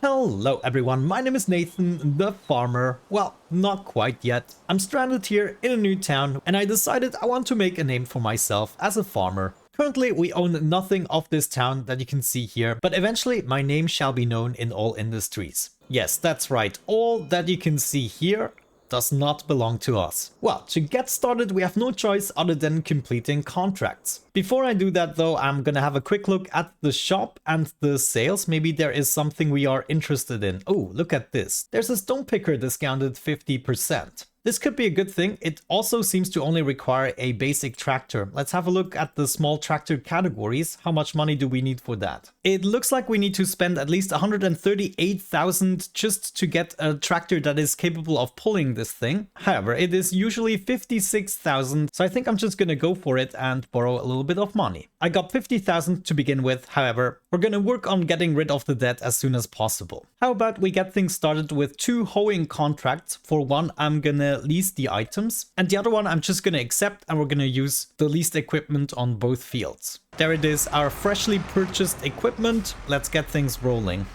Hello everyone, my name is Nathan, the farmer. Well, not quite yet. I'm stranded here in a new town and I decided I want to make a name for myself as a farmer. Currently, we own nothing of this town that you can see here, but eventually my name shall be known in all industries. Yes, that's right, all that you can see here does not belong to us. Well, to get started, we have no choice other than completing contracts. Before I do that though, I'm gonna have a quick look at the shop and the sales. Maybe there is something we are interested in. Oh, look at this. There's a stone picker discounted 50%. This could be a good thing. It also seems to only require a basic tractor. Let's have a look at the small tractor categories. How much money do we need for that? It looks like we need to spend at least 138,000 just to get a tractor that is capable of pulling this thing. However, it is usually 56,000, so I think I'm just gonna go for it and borrow a little bit of money. I got 50,000 to begin with. However, we're gonna work on getting rid of the debt as soon as possible. How about we get things started with 2 hoeing contracts. For one, I'm gonna lease the items, and the other one I'm just gonna accept, and we're gonna use the leased equipment on both fields. There it is, our freshly purchased equipment. Let's get things rolling.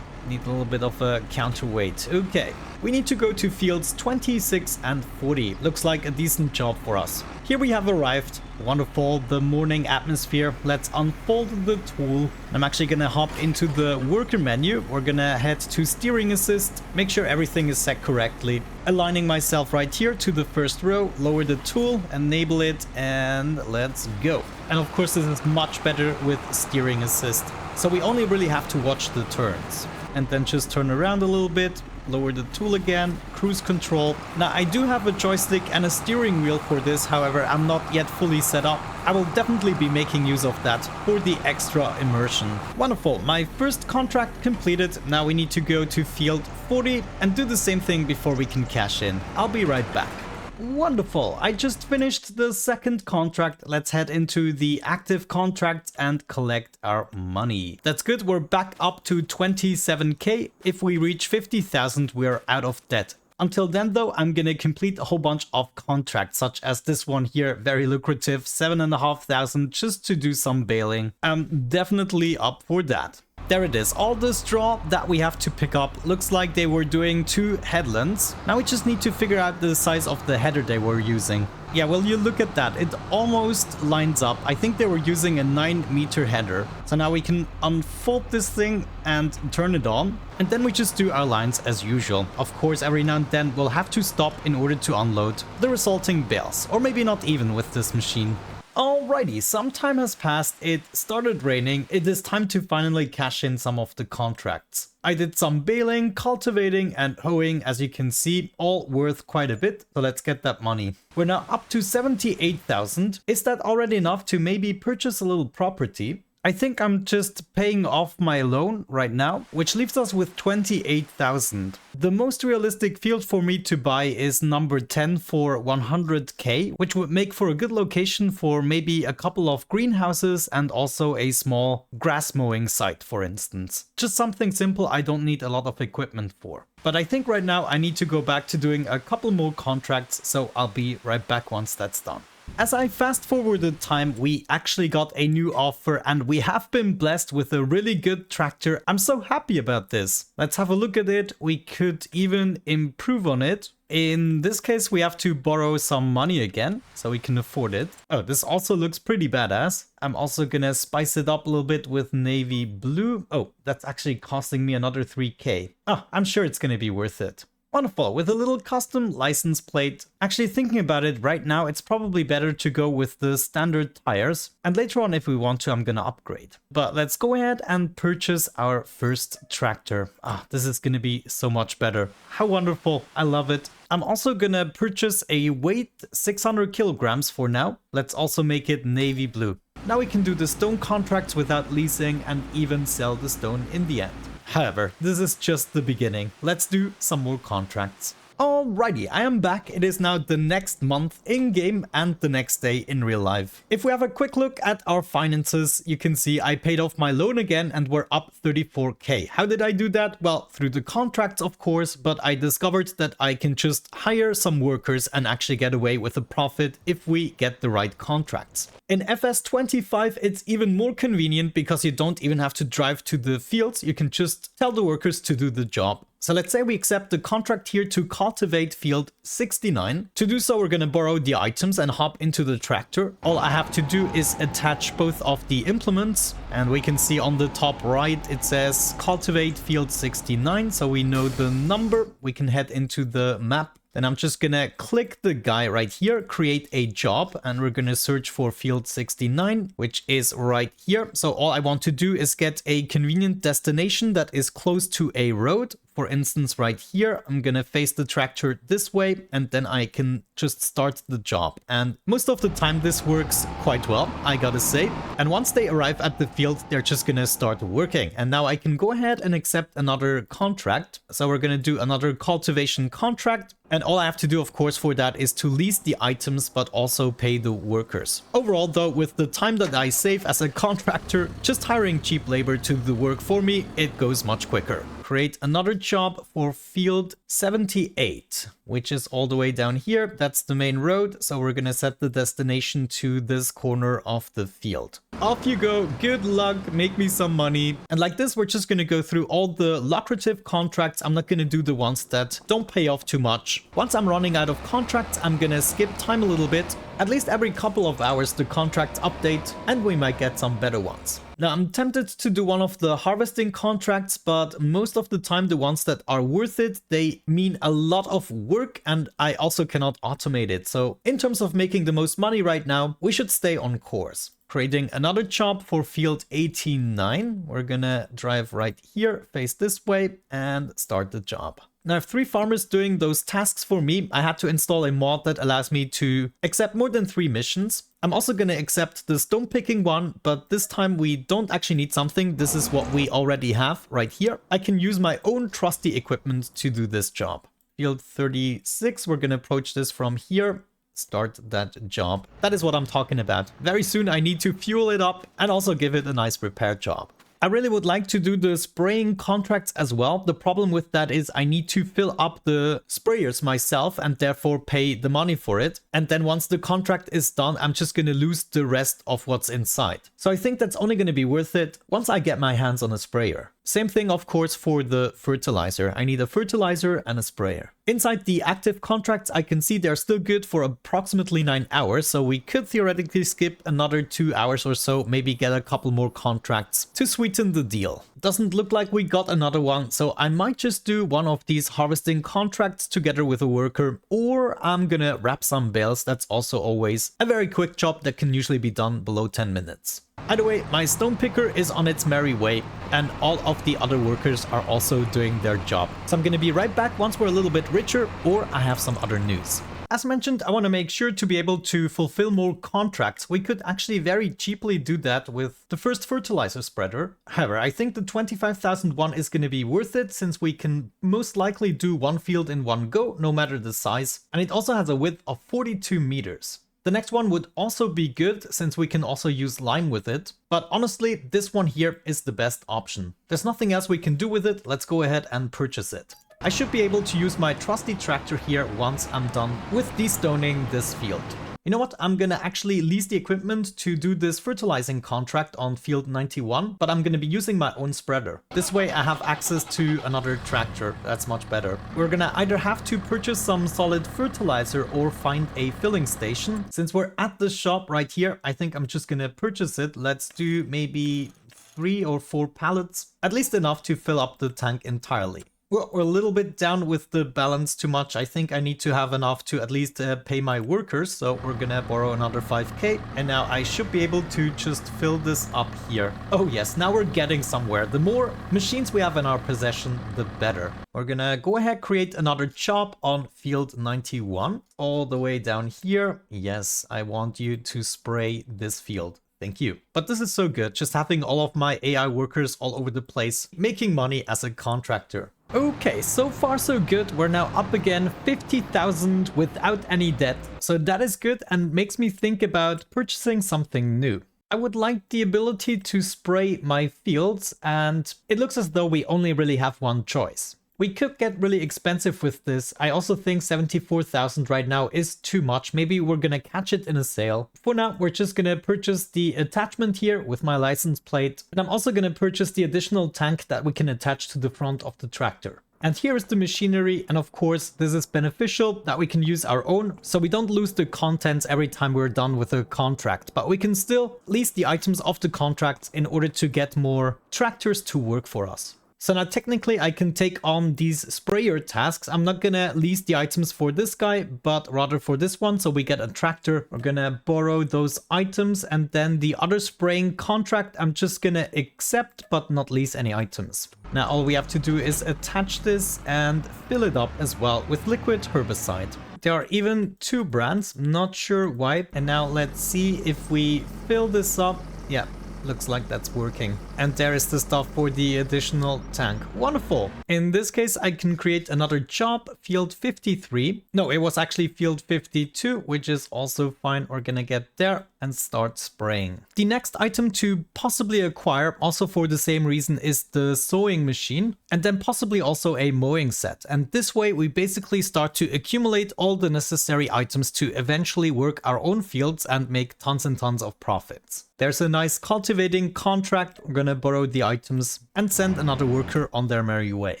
Need a little bit of a counterweight. Okay, we need to go to fields 26 and 40. Looks like a decent job for us. Here we have arrived. Wonderful, the morning atmosphere. Let's unfold the tool. I'm actually gonna hop into the worker menu. We're gonna head to steering assist, make sure everything is set correctly. Aligning myself right here to the first row, lower the tool, enable it, and let's go. And of course this is much better with steering assist. So we only really have to watch the turns. And then just turn around a little bit, lower the tool again, cruise control. Now I do have a joystick and a steering wheel for this, however I'm not yet fully set up. I will definitely be making use of that for the extra immersion. Wonderful, my first contract completed. Now we need to go to field 40 and do the same thing before we can cash in. I'll be right back. Wonderful, I just finished the second contract. Let's head into the active contracts and collect our money. That's good, we're back up to 27k. If we reach 50,000, we're out of debt. Until then though, I'm gonna complete a whole bunch of contracts, such as this one here, very lucrative, 7,500 just to do some baling. I'm definitely up for that. There it is, all the straw that we have to pick up. Looks like they were doing 2 headlands. Now we just need to figure out the size of the header they were using. Yeah, well, you look at that, it almost lines up. I think they were using a 9-meter header. So now we can unfold this thing and turn it on. And then we just do our lines as usual. Of course, every now and then we'll have to stop in order to unload the resulting bales. Or maybe not even with this machine. Alrighty, some time has passed, it started raining, it is time to finally cash in some of the contracts. I did some baling, cultivating and hoeing, as you can see, all worth quite a bit, so let's get that money. We're now up to 78,000. Is that already enough to maybe purchase a little property? I think I'm just paying off my loan right now, which leaves us with 28,000. The most realistic field for me to buy is number 10 for 100k, which would make for a good location for maybe a couple of greenhouses and also a small grass mowing site, for instance. Just something simple I don't need a lot of equipment for. But I think right now I need to go back to doing a couple more contracts, so I'll be right back once that's done. As I fast forwarded time, we actually got a new offer and we have been blessed with a really good tractor. I'm so happy about this. Let's have a look at it. We could even improve on it. In this case, we have to borrow some money again, so we can afford it. Oh, this also looks pretty badass. I'm also gonna spice it up a little bit with navy blue. Oh, that's actually costing me another 3k. Oh, I'm sure it's gonna be worth it. Wonderful, with a little custom license plate. Actually thinking about it right now, it's probably better to go with the standard tires. And later on, if we want to, I'm gonna upgrade. But let's go ahead and purchase our first tractor. Ah, this is gonna be so much better. How wonderful, I love it. I'm also gonna purchase a weight 600 kilograms for now. Let's also make it navy blue. Now we can do the stone contracts without leasing and even sell the stone in the end. However, this is just the beginning. Let's do some more contracts. Alrighty, I am back. It is now the next month in-game and the next day in real life. If we have a quick look at our finances, you can see I paid off my loan again and we're up 34k. How did I do that? Well, through the contracts, of course, but I discovered that I can just hire some workers and actually get away with a profit if we get the right contracts. In FS25, it's even more convenient because you don't even have to drive to the fields. You can just tell the workers to do the job. So let's say we accept the contract here to cultivate field 69. To do so, we're going to borrow the items and hop into the tractor. All I have to do is attach both of the implements, and we can see on the top right, it says cultivate field 69. So we know the number. We can head into the map. Then I'm just gonna click the guy right here, create a job, and we're gonna search for field 69, which is right here. So all I want to do is get a convenient destination that is close to a road. For instance, right here, I'm gonna face the tractor this way, and then I can just start the job. And most of the time this works quite well, I gotta say. And once they arrive at the field, they're just gonna start working. And now I can go ahead and accept another contract. So we're gonna do another cultivation contract. And all I have to do, of course, for that is to lease the items, but also pay the workers. Overall, though, with the time that I save as a contractor, just hiring cheap labor to do the work for me, it goes much quicker. Create another job for field 78, which is all the way down here. That's the main road. So we're going to set the destination to this corner of the field. Off you go. Good luck. Make me some money. And like this, we're just going to go through all the lucrative contracts. I'm not going to do the ones that don't pay off too much. Once I'm running out of contracts, I'm going to skip time a little bit. At least every couple of hours, the contracts update and we might get some better ones. Now, I'm tempted to do one of the harvesting contracts, but most of the time, the ones that are worth it, they mean a lot of work and I also cannot automate it. So in terms of making the most money right now, we should stay on course. Creating another job for field 89. We're gonna drive right here, face this way and start the job. Now I have 3 farmers doing those tasks for me. I had to install a mod that allows me to accept more than 3 missions. I'm also going to accept the stone picking one, but this time we don't actually need something. This is what we already have right here. I can use my own trusty equipment to do this job. Field 36, we're going to approach this from here. Start that job. That is what I'm talking about. Very soon I need to fuel it up and also give it a nice repair job. I really would like to do the spraying contracts as well. The problem with that is I need to fill up the sprayers myself and therefore pay the money for it. And then once the contract is done, I'm just going to lose the rest of what's inside. So I think that's only going to be worth it once I get my hands on a sprayer. Same thing, of course, for the fertilizer. I need a fertilizer and a sprayer. Inside the active contracts, I can see they're still good for approximately 9 hours. So we could theoretically skip another 2 hours or so, maybe get a couple more contracts to sweeten the deal. Doesn't look like we got another one, so I might just do one of these harvesting contracts together with a worker, or I'm gonna wrap some bales. That's also always a very quick job that can usually be done below 10 minutes. Either way, my stone picker is on its merry way, and all of the other workers are also doing their job. So I'm gonna be right back once we're a little bit richer, or I have some other news. As mentioned, I want to make sure to be able to fulfill more contracts. We could actually very cheaply do that with the first fertilizer spreader. However, I think the 25,001 is going to be worth it since we can most likely do one field in one go, no matter the size. And it also has a width of 42 meters. The next one would also be good since we can also use lime with it. But honestly, this one here is the best option. There's nothing else we can do with it. Let's go ahead and purchase it. I should be able to use my trusty tractor here once I'm done with destoning this field. You know what? I'm gonna actually lease the equipment to do this fertilizing contract on field 91, but I'm gonna be using my own spreader. This way I have access to another tractor. That's much better. We're gonna either have to purchase some solid fertilizer or find a filling station. Since we're at the shop right here, I think I'm just gonna purchase it. Let's do maybe 3 or 4 pallets, at least enough to fill up the tank entirely. We're a little bit down with the balance too much. I think I need to have enough to at least pay my workers. So we're gonna borrow another 5k. And now I should be able to just fill this up here. Oh yes, now we're getting somewhere. The more machines we have in our possession, the better. We're gonna go ahead, create another job on field 91. All the way down here. Yes, I want you to spray this field. Thank you. But this is so good, just having all of my AI workers all over the place, making money as a contractor. Okay, so far so good. We're now up again, 50,000 without any debt. So that is good and makes me think about purchasing something new. I would like the ability to spray my fields, and it looks as though we only really have one choice. We could get really expensive with this. I also think 74,000 right now is too much. Maybe we're gonna catch it in a sale. For now, we're just gonna purchase the attachment here with my license plate. And I'm also gonna purchase the additional tank that we can attach to the front of the tractor. And here is the machinery, and of course this is beneficial that we can use our own, so we don't lose the contents every time we're done with a contract, but we can still lease the items off the contracts in order to get more tractors to work for us. So now technically I can take on these sprayer tasks. I'm not gonna lease the items for this guy, but rather for this one. So we get a tractor. We're gonna borrow those items, and then the other spraying contract I'm just gonna accept but not lease any items. Now all we have to do is attach this and fill it up as well with liquid herbicide. There are even two brands, not sure why. And now let's see if we fill this up. Yeah. Looks like that's working. And there is the stuff for the additional tank. Wonderful. In this case, I can create another job, field 53. No, it was actually field 52, which is also fine. We're gonna get there and start spraying. The next item to possibly acquire, also for the same reason, is the sowing machine, and then possibly also a mowing set. And this way we basically start to accumulate all the necessary items to eventually work our own fields and make tons and tons of profits. There's a nice cultivating contract. We're gonna borrow the items and send another worker on their merry way.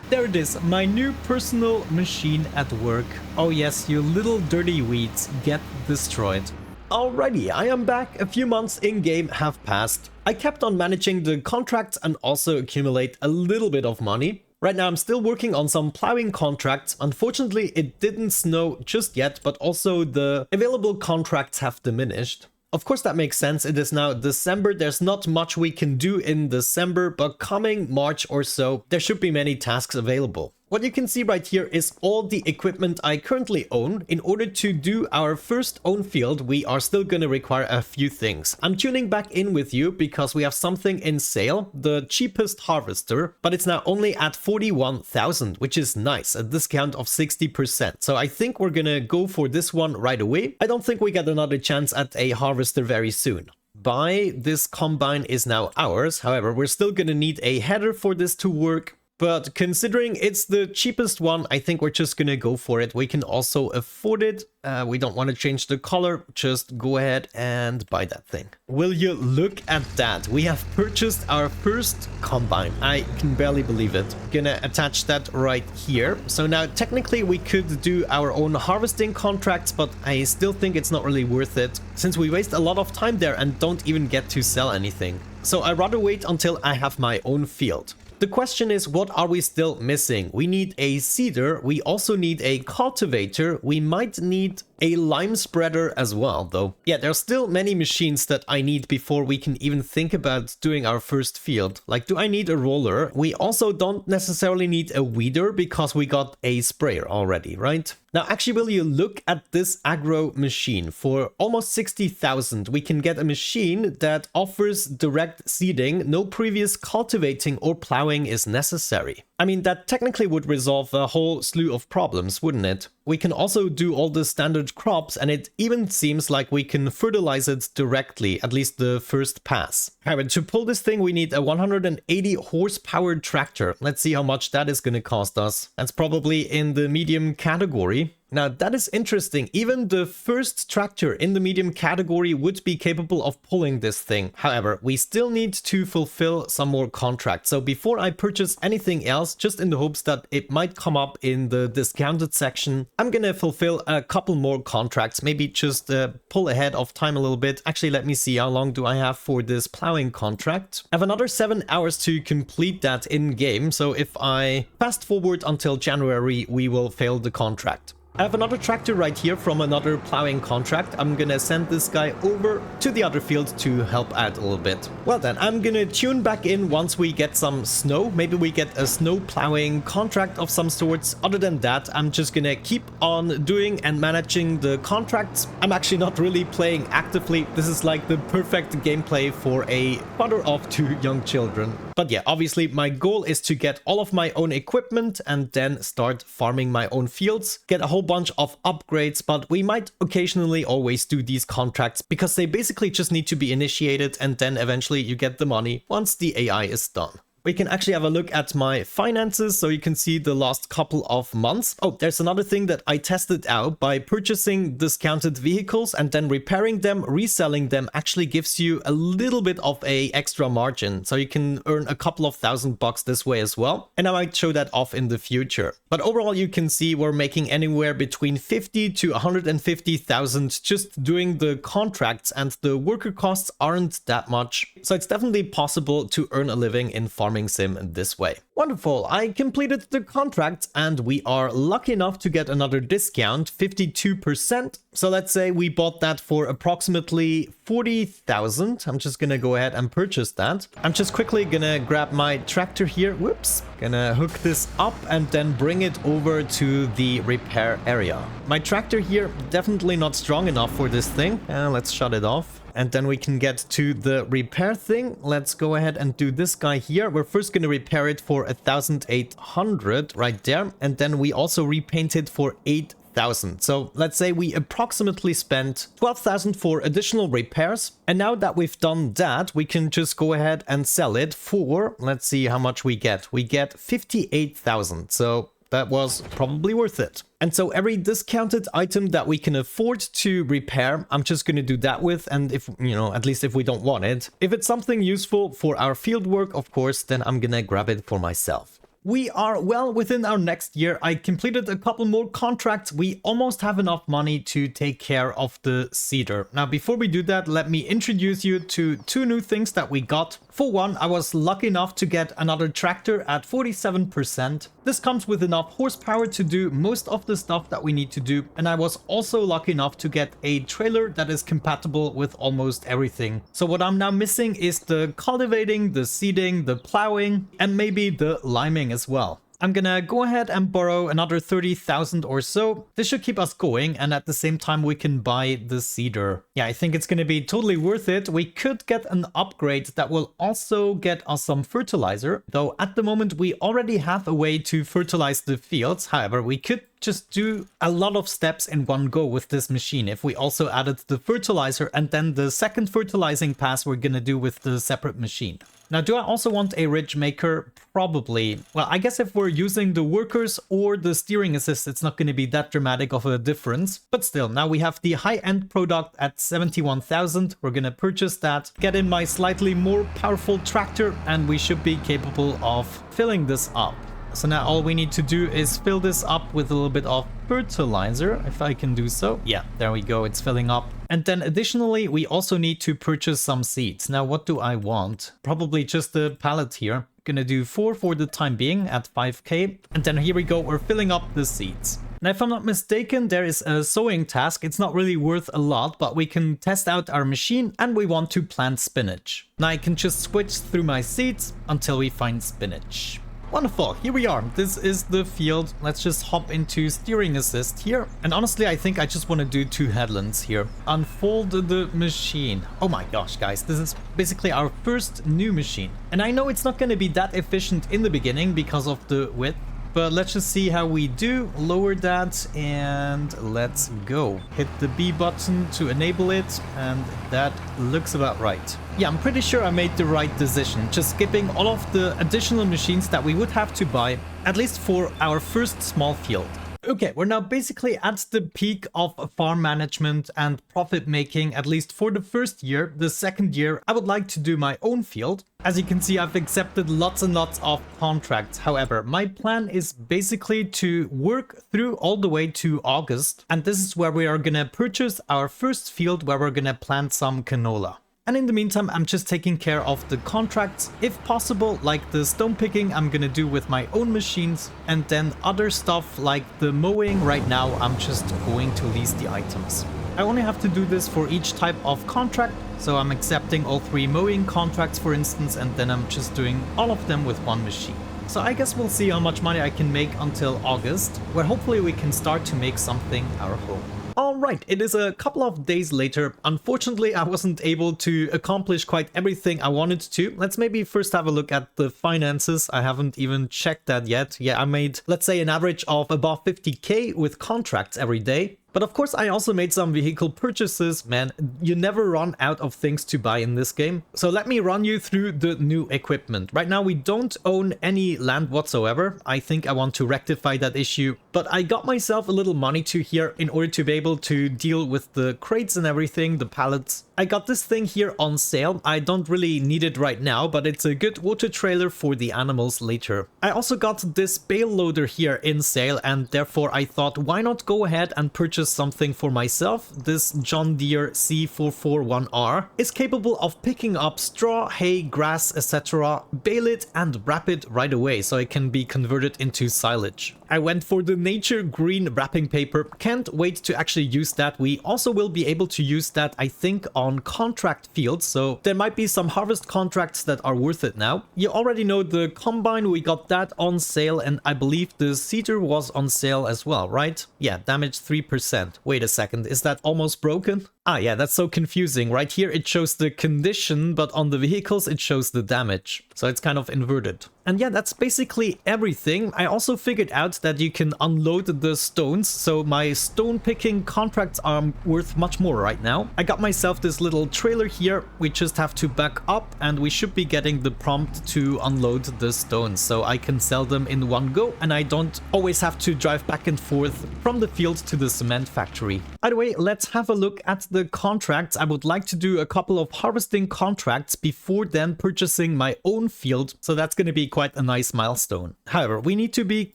There it is, my new personal machine at work. Oh yes, you little dirty weeds, get destroyed. Alrighty, I am back. A few months in-game have passed. I kept on managing the contracts and also accumulate a little bit of money. Right now I'm still working on some plowing contracts. Unfortunately, it didn't snow just yet, but also the available contracts have diminished. Of course, that makes sense. It is now December. There's not much we can do in December, but coming March or so, there should be many tasks available. What you can see right here is all the equipment I currently own. In order to do our first own field, we are still going to require a few things. I'm tuning back in with you because we have something in sale, the cheapest harvester, but it's now only at 41,000, which is nice, a discount of 60%. So I think we're going to go for this one right away. I don't think we get another chance at a harvester very soon. This combine is now ours. However, we're still going to need a header for this to work. But considering it's the cheapest one, I think we're just gonna go for it. We can also afford it. We don't want to change the color. Just go ahead and buy that thing. Will you look at that? We have purchased our first combine. I can barely believe it. Gonna attach that right here. So now technically we could do our own harvesting contracts, but I still think it's not really worth it since we waste a lot of time there and don't even get to sell anything. So I'd rather wait until I have my own field. The question is, what are we still missing? We need a seeder. We also need a cultivator. We might need a lime spreader as well, though. Yeah, there's still many machines that I need before we can even think about doing our first field. Like, do I need a roller? We also don't necessarily need a weeder because we got a sprayer already, right? Now, actually, will you look at this agro machine? For almost 60,000, we can get a machine that offers direct seeding. No previous cultivating or plowing is necessary. I mean, that technically would resolve a whole slew of problems, wouldn't it? We can also do all the standard crops, and it even seems like we can fertilize it directly, at least the first pass. However, to pull this thing, we need a 180 horsepower tractor. Let's see how much that is going to cost us. That's probably in the medium category. Now, that is interesting. Even the first tractor in the medium category would be capable of pulling this thing. However, we still need to fulfill some more contracts. So before I purchase anything else, just in the hopes that it might come up in the discounted section, I'm gonna fulfill a couple more contracts. Maybe just pull ahead of time a little bit. Actually, let me see, how long do I have for this plowing contract? I have another 7 hours to complete that in game. So if I fast forward until January, we will fail the contract. I have another tractor right here from another plowing contract. I'm gonna send this guy over to the other field to help out a little bit. Well then, I'm gonna tune back in once we get some snow. Maybe we get a snow plowing contract of some sorts. Other than that, I'm just gonna keep on doing and managing the contracts. I'm actually not really playing actively. This is like the perfect gameplay for a father of 2 young children. But yeah, obviously my goal is to get all of my own equipment and then start farming my own fields, get a whole bunch of upgrades, but we might occasionally always do these contracts because they basically just need to be initiated and then eventually you get the money once the AI is done. We can actually have a look at my finances so you can see the last couple of months. Oh, there's another thing that I tested out. By purchasing discounted vehicles and then repairing them, reselling them actually gives you a little bit of a extra margin. So you can earn a couple of $1,000 this way as well. And I might show that off in the future. But overall, you can see we're making anywhere between 50 to 150,000 just doing the contracts, and the worker costs aren't that much. So it's definitely possible to earn a living in farming sim this way. Wonderful, I completed the contract and we are lucky enough to get another discount, 52%. So let's say we bought that for approximately 40,000. I'm just gonna go ahead and purchase that. I'm just quickly gonna grab my tractor here. Whoops. Gonna hook this up and then bring it over to the repair area. My tractor here, definitely not strong enough for this thing. Let's shut it off. And then we can get to the repair thing. Let's go ahead and do this guy here. We're first going to repair it for 1,800 right there. And then we also repaint it for 8,000. So let's say we approximately spent 12,000 for additional repairs. And now that we've done that, we can just go ahead and sell it for, let's see how much we get. We get 58,000. So that was probably worth it. And so every discounted item that we can afford to repair, I'm just going to do that with. And if, at least if we don't want it, if it's something useful for our field work, of course, then I'm going to grab it for myself. We are well within our next year. I completed a couple more contracts. We almost have enough money to take care of the seeder. Now, before we do that, let me introduce you to 2 new things that we got. For one, I was lucky enough to get another tractor at 47%. This comes with enough horsepower to do most of the stuff that we need to do. And I was also lucky enough to get a trailer that is compatible with almost everything. So what I'm now missing is the cultivating, the seeding, the plowing, and maybe the liming as well. I'm gonna go ahead and borrow another 30,000 or so. This should keep us going, and at the same time we can buy the seeder. Yeah, I think it's gonna be totally worth it. We could get an upgrade that will also get us some fertilizer, though at the moment we already have a way to fertilize the fields. However, we could just do a lot of steps in one go with this machine if we also added the fertilizer and then the second fertilizing pass we're gonna do with the separate machine. Now, do I also want a ridge maker? Probably. Well, I guess if we're using the workers or the steering assist, it's not going to be that dramatic of a difference. But still, now we have the high-end product at 71,000. We're going to purchase that, get in my slightly more powerful tractor, and we should be capable of filling this up. So now all we need to do is fill this up with a little bit of fertilizer, if I can do so. Yeah, there we go, it's filling up. And then additionally, we also need to purchase some seeds. Now, what do I want? Probably just a pallet here. Gonna do 4 for the time being at 5k. And then here we go, we're filling up the seeds. Now, if I'm not mistaken, there is a sowing task. It's not really worth a lot, but we can test out our machine and we want to plant spinach. Now I can just switch through my seeds until we find spinach. Wonderful, here we are. This is the field. Let's just hop into steering assist here. And honestly, I think I just want to do 2 headlands here. Unfold the machine. Oh my gosh, guys, this is basically our first new machine. And I know it's not going to be that efficient in the beginning because of the width. But let's just see how we do. Lower that and let's go. Hit the B button to enable it, and that looks about right. Yeah, I'm pretty sure I made the right decision, just skipping all of the additional machines that we would have to buy, at least for our first small field. Okay, we're now basically at the peak of farm management and profit making, at least for the first year. The second year, I would like to do my own field. As you can see, I've accepted lots and lots of contracts. However, my plan is basically to work through all the way to August. And this is where we are going to purchase our first field where we're going to plant some canola. And in the meantime, I'm just taking care of the contracts. If possible, like the stone picking, I'm gonna do with my own machines. And then other stuff like the mowing, right now, I'm just going to lease the items. I only have to do this for each type of contract. So I'm accepting all 3 mowing contracts, for instance, and then I'm just doing all of them with one machine. So I guess we'll see how much money I can make until August, where hopefully we can start to make something our home. Alright, it is a couple of days later. Unfortunately, I wasn't able to accomplish quite everything I wanted to. Let's maybe first have a look at the finances. I haven't even checked that yet. Yeah, I made, let's say, an average of above 50k with contracts every day. But of course, I also made some vehicle purchases. Man, you never run out of things to buy in this game. So let me run you through the new equipment. Right now, we don't own any land whatsoever. I think I want to rectify that issue. But I got myself a little money to here in order to be able to deal with the crates and everything, the pallets. I got this thing here on sale. I don't really need it right now, but it's a good water trailer for the animals later. I also got this bale loader here in sale, and therefore I thought, why not go ahead and purchase something for myself. This John Deere C441R is capable of picking up straw, hay, grass, etc., bale it and wrap it right away so it can be converted into silage. I went for the nature green wrapping paper. Can't wait to actually use that. We also will be able to use that, I think, on contract fields, so there might be some harvest contracts that are worth it now. You already know the combine, we got that on sale, and I believe the seeder was on sale as well, right? Yeah, damage 3%. Wait a second, is that almost broken? Ah, yeah, that's so confusing. Right here it shows the condition, but on the vehicles it shows the damage. So it's kind of inverted. And yeah, that's basically everything. I also figured out that you can unload the stones, so my stone picking contracts are worth much more right now. I got myself this little trailer here. We just have to back up and we should be getting the prompt to unload the stones, so I can sell them in one go and I don't always have to drive back and forth from the field to the cement factory. By the way, let's have a look at the contracts. I would like to do a couple of harvesting contracts before then purchasing my own field, so that's going to be quite a nice milestone. However, we need to be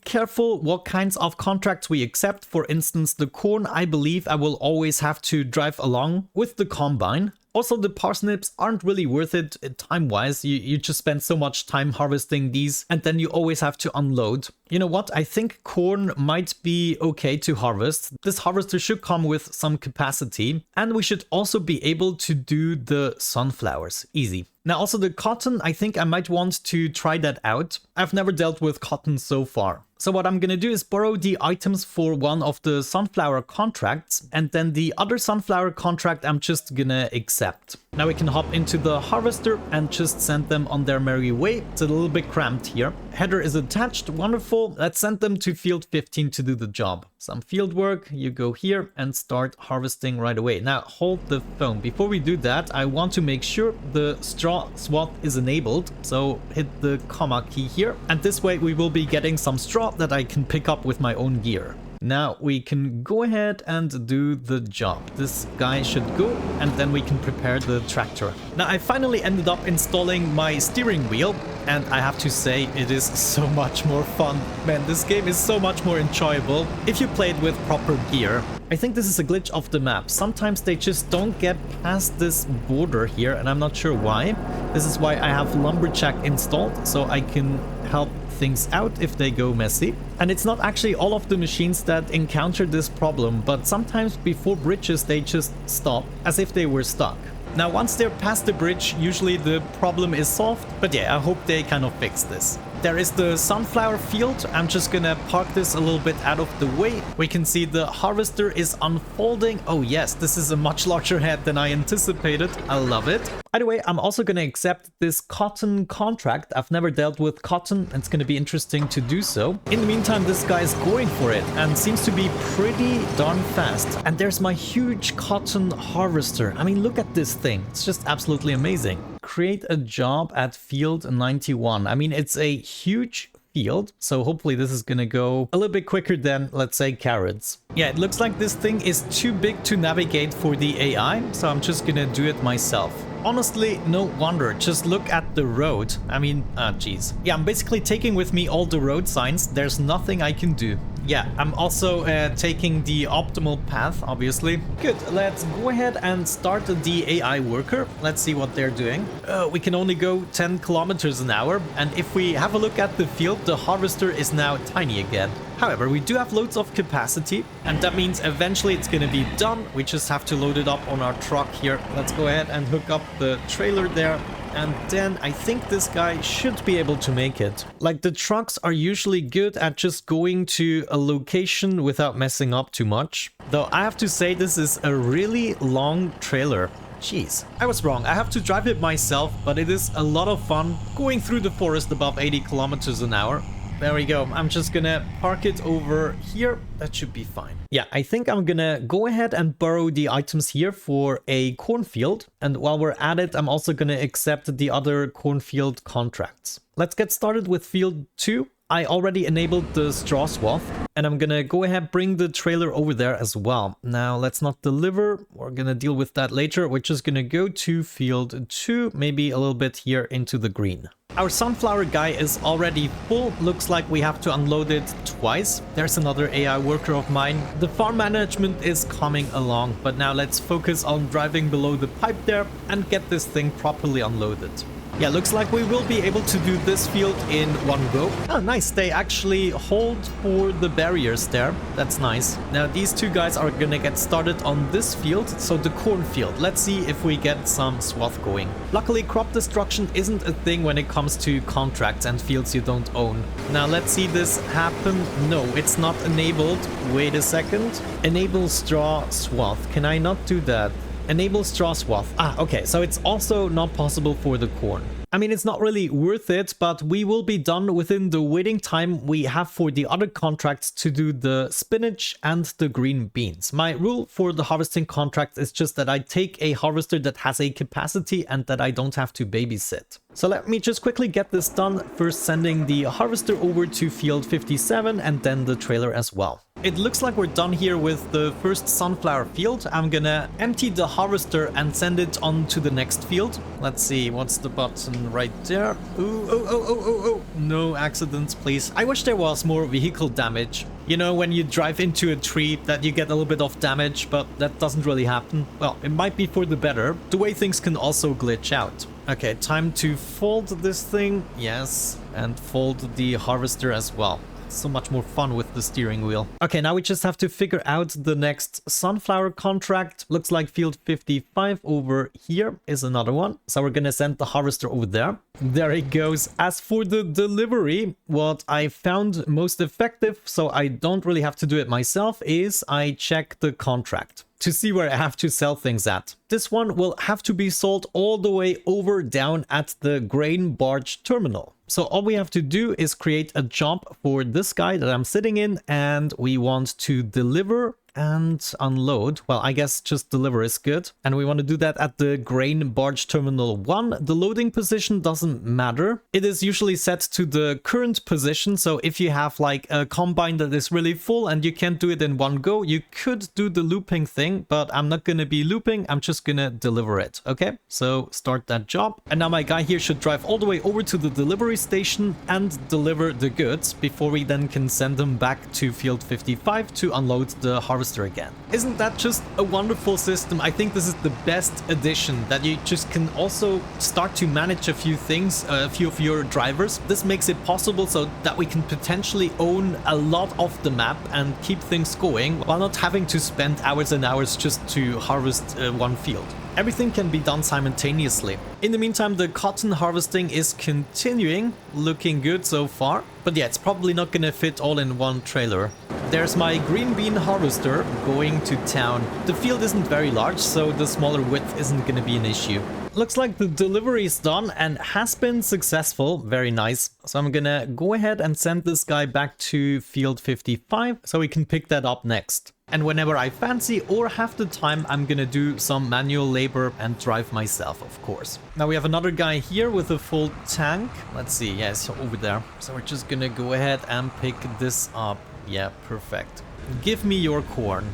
careful what kinds of contracts we accept. For instance, the corn, I believe I will always have to drive along with the combine. Also, the parsnips aren't really worth it time-wise. You just spend so much time harvesting these and then you always have to unload. You know what? I think corn might be okay to harvest. This harvester should come with some capacity. And we should also be able to do the sunflowers. Easy. Now, also the cotton, I think I might want to try that out. I've never dealt with cotton so far. So what I'm gonna do is borrow the items for one of the sunflower contracts, and then the other sunflower contract I'm just gonna accept. Now we can hop into the harvester and just send them on their merry way. It's a little bit cramped here. Header is attached, wonderful. Let's send them to field 15 to do the job. Some field work, you go here and start harvesting right away. Now hold the phone. Before we do that, I want to make sure the straw swath is enabled. So hit the comma key here, and this way we will be getting some straw that I can pick up with my own gear. Now we can go ahead and do the job. This guy should go, and then we can prepare the tractor. Now I finally ended up installing my steering wheel, and I have to say it is so much more fun. Man, this game is so much more enjoyable if you play it with proper gear. I think this is a glitch of the map. Sometimes they just don't get past this border here, and I'm not sure why. This is why I have Lumberjack installed, so I can help things out if they go messy. And it's not actually all of the machines that encounter this problem, but sometimes before bridges they just stop as if they were stuck. Now once they're past the bridge, usually the problem is solved, but yeah, I hope they kind of fix this. There is the sunflower field. I'm just gonna park this a little bit out of the way. We can see the harvester is unfolding. Oh yes, this is a much larger head than I anticipated. I love it. By the way, I'm also gonna accept this cotton contract. I've never dealt with cotton. It's gonna be interesting to do so. In the meantime, this guy is going for it and seems to be pretty darn fast. And there's my huge cotton harvester. I mean, look at this thing. It's just absolutely amazing. Create a job at field 91. I mean, it's a huge field, so hopefully this is gonna go a little bit quicker than, let's say, carrots. Yeah, it looks like this thing is too big to navigate for the AI, so I'm just gonna do it myself. Honestly, no wonder. Just look at the road. I mean, geez. Yeah, I'm basically taking with me all the road signs. There's nothing I can do. Yeah, I'm also taking the optimal path, obviously. Good, let's go ahead and start the AI worker. Let's see what they're doing. We can only go 10 kilometers an hour, and if we have a look at the field, the harvester is now tiny again. However, we do have loads of capacity, and that means eventually it's gonna be done. We just have to load it up on our truck here. Let's go ahead and hook up the trailer there. And then I think this guy should be able to make it. Like, the trucks are usually good at just going to a location without messing up too much. Though I have to say this is a really long trailer. Jeez, I was wrong. I have to drive it myself, but it is a lot of fun going through the forest above 80 kilometers an hour. There we go. I'm just gonna park it over here. That should be fine. Yeah, I think I'm gonna go ahead and borrow the items here for a cornfield. And while we're at it, I'm also gonna accept the other cornfield contracts. Let's get started with field 2. I already enabled the straw swath, and I'm gonna go ahead bring the trailer over there as well. Now let's not deliver, we're gonna deal with that later. We're just gonna go to field 2, maybe a little bit here into the green. Our sunflower guy is already full. Looks like we have to unload it twice. There's another AI worker of mine. The farm management is coming along, but now let's focus on driving below the pipe there and get this thing properly unloaded. Yeah, looks like we will be able to do this field in one go. Oh, nice. They actually hold for the barriers there. That's nice. Now, these two guys are gonna get started on this field, so the cornfield. Let's see if we get some swath going. Luckily, crop destruction isn't a thing when it comes to contracts and fields you don't own. Now, let's see this happen. No, it's not enabled. Wait a second. Enable straw swath. Can I not do that? Enable straw swath. Ah, okay, so it's also not possible for the corn. I mean, it's not really worth it, but we will be done within the waiting time we have for the other contracts to do the spinach and the green beans. My rule for the harvesting contract is just that I take a harvester that has a capacity and that I don't have to babysit. So let me just quickly get this done, first sending the harvester over to field 57 and then the trailer as well. It looks like we're done here with the first sunflower field. I'm gonna empty the harvester and send it on to the next field. Let's see, what's the button right there? Ooh, oh. No accidents, please. I wish there was more vehicle damage. You know, when you drive into a tree that you get a little bit of damage, but that doesn't really happen. Well, it might be for the better. The way things can also glitch out. Okay, time to fold this thing. Yes, and fold the harvester as well. So much more fun with the steering wheel. Okay, now we just have to figure out the next sunflower contract. Looks like field 55 over here is another one. So we're gonna send the harvester over there. There it goes. As for the delivery, what I found most effective, so I don't really have to do it myself, is I check the contract to see where I have to sell things at. This one will have to be sold all the way over down at the grain barge terminal. So all we have to do is create a job for this guy that I'm sitting in, and we want to deliver and unload. Well, I guess just deliver is good. And we want to do that at the grain barge terminal 1. The loading position doesn't matter. It is usually set to the current position. So if you have like a combine that is really full and you can't do it in one go, you could do the looping thing, but I'm not going to be looping. I'm just going to deliver it. Okay, so start that job. And now my guy here should drive all the way over to the delivery station and deliver the goods before we then can send them back to field 55 to unload the harvester again. Isn't that just a wonderful system? I think this is the best addition, that you just can also start to manage a few things, a few of your drivers. This makes it possible so that we can potentially own a lot of the map and keep things going while not having to spend hours and hours just to harvest one field. Everything can be done simultaneously. In the meantime, the cotton harvesting is continuing, looking good so far. But yeah, it's probably not gonna fit all in one trailer. There's my green bean harvester going to town. The field isn't very large, so the smaller width isn't gonna be an issue. Looks like the delivery is done and has been successful. Very nice. So I'm gonna go ahead and send this guy back to field 55 so we can pick that up next. And whenever I fancy or have the time, I'm gonna do some manual labor and drive myself, of course. Now we have another guy here with a full tank. Let's see, yes, over there. So we're just gonna go ahead and pick this up. Yeah, perfect. Give me your corn.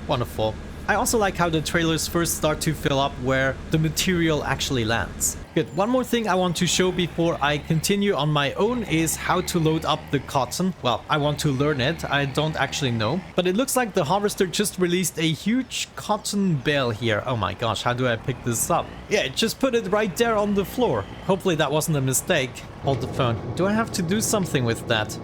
Wonderful. I also like how the trailers first start to fill up where the material actually lands. Good. One more thing I want to show before I continue on my own is how to load up the cotton. Well, I want to learn it. I don't actually know. But it looks like the harvester just released a huge cotton bale here. Oh my gosh, how do I pick this up? Yeah, just put it right there on the floor. Hopefully that wasn't a mistake. Hold the phone. Do I have to do something with that?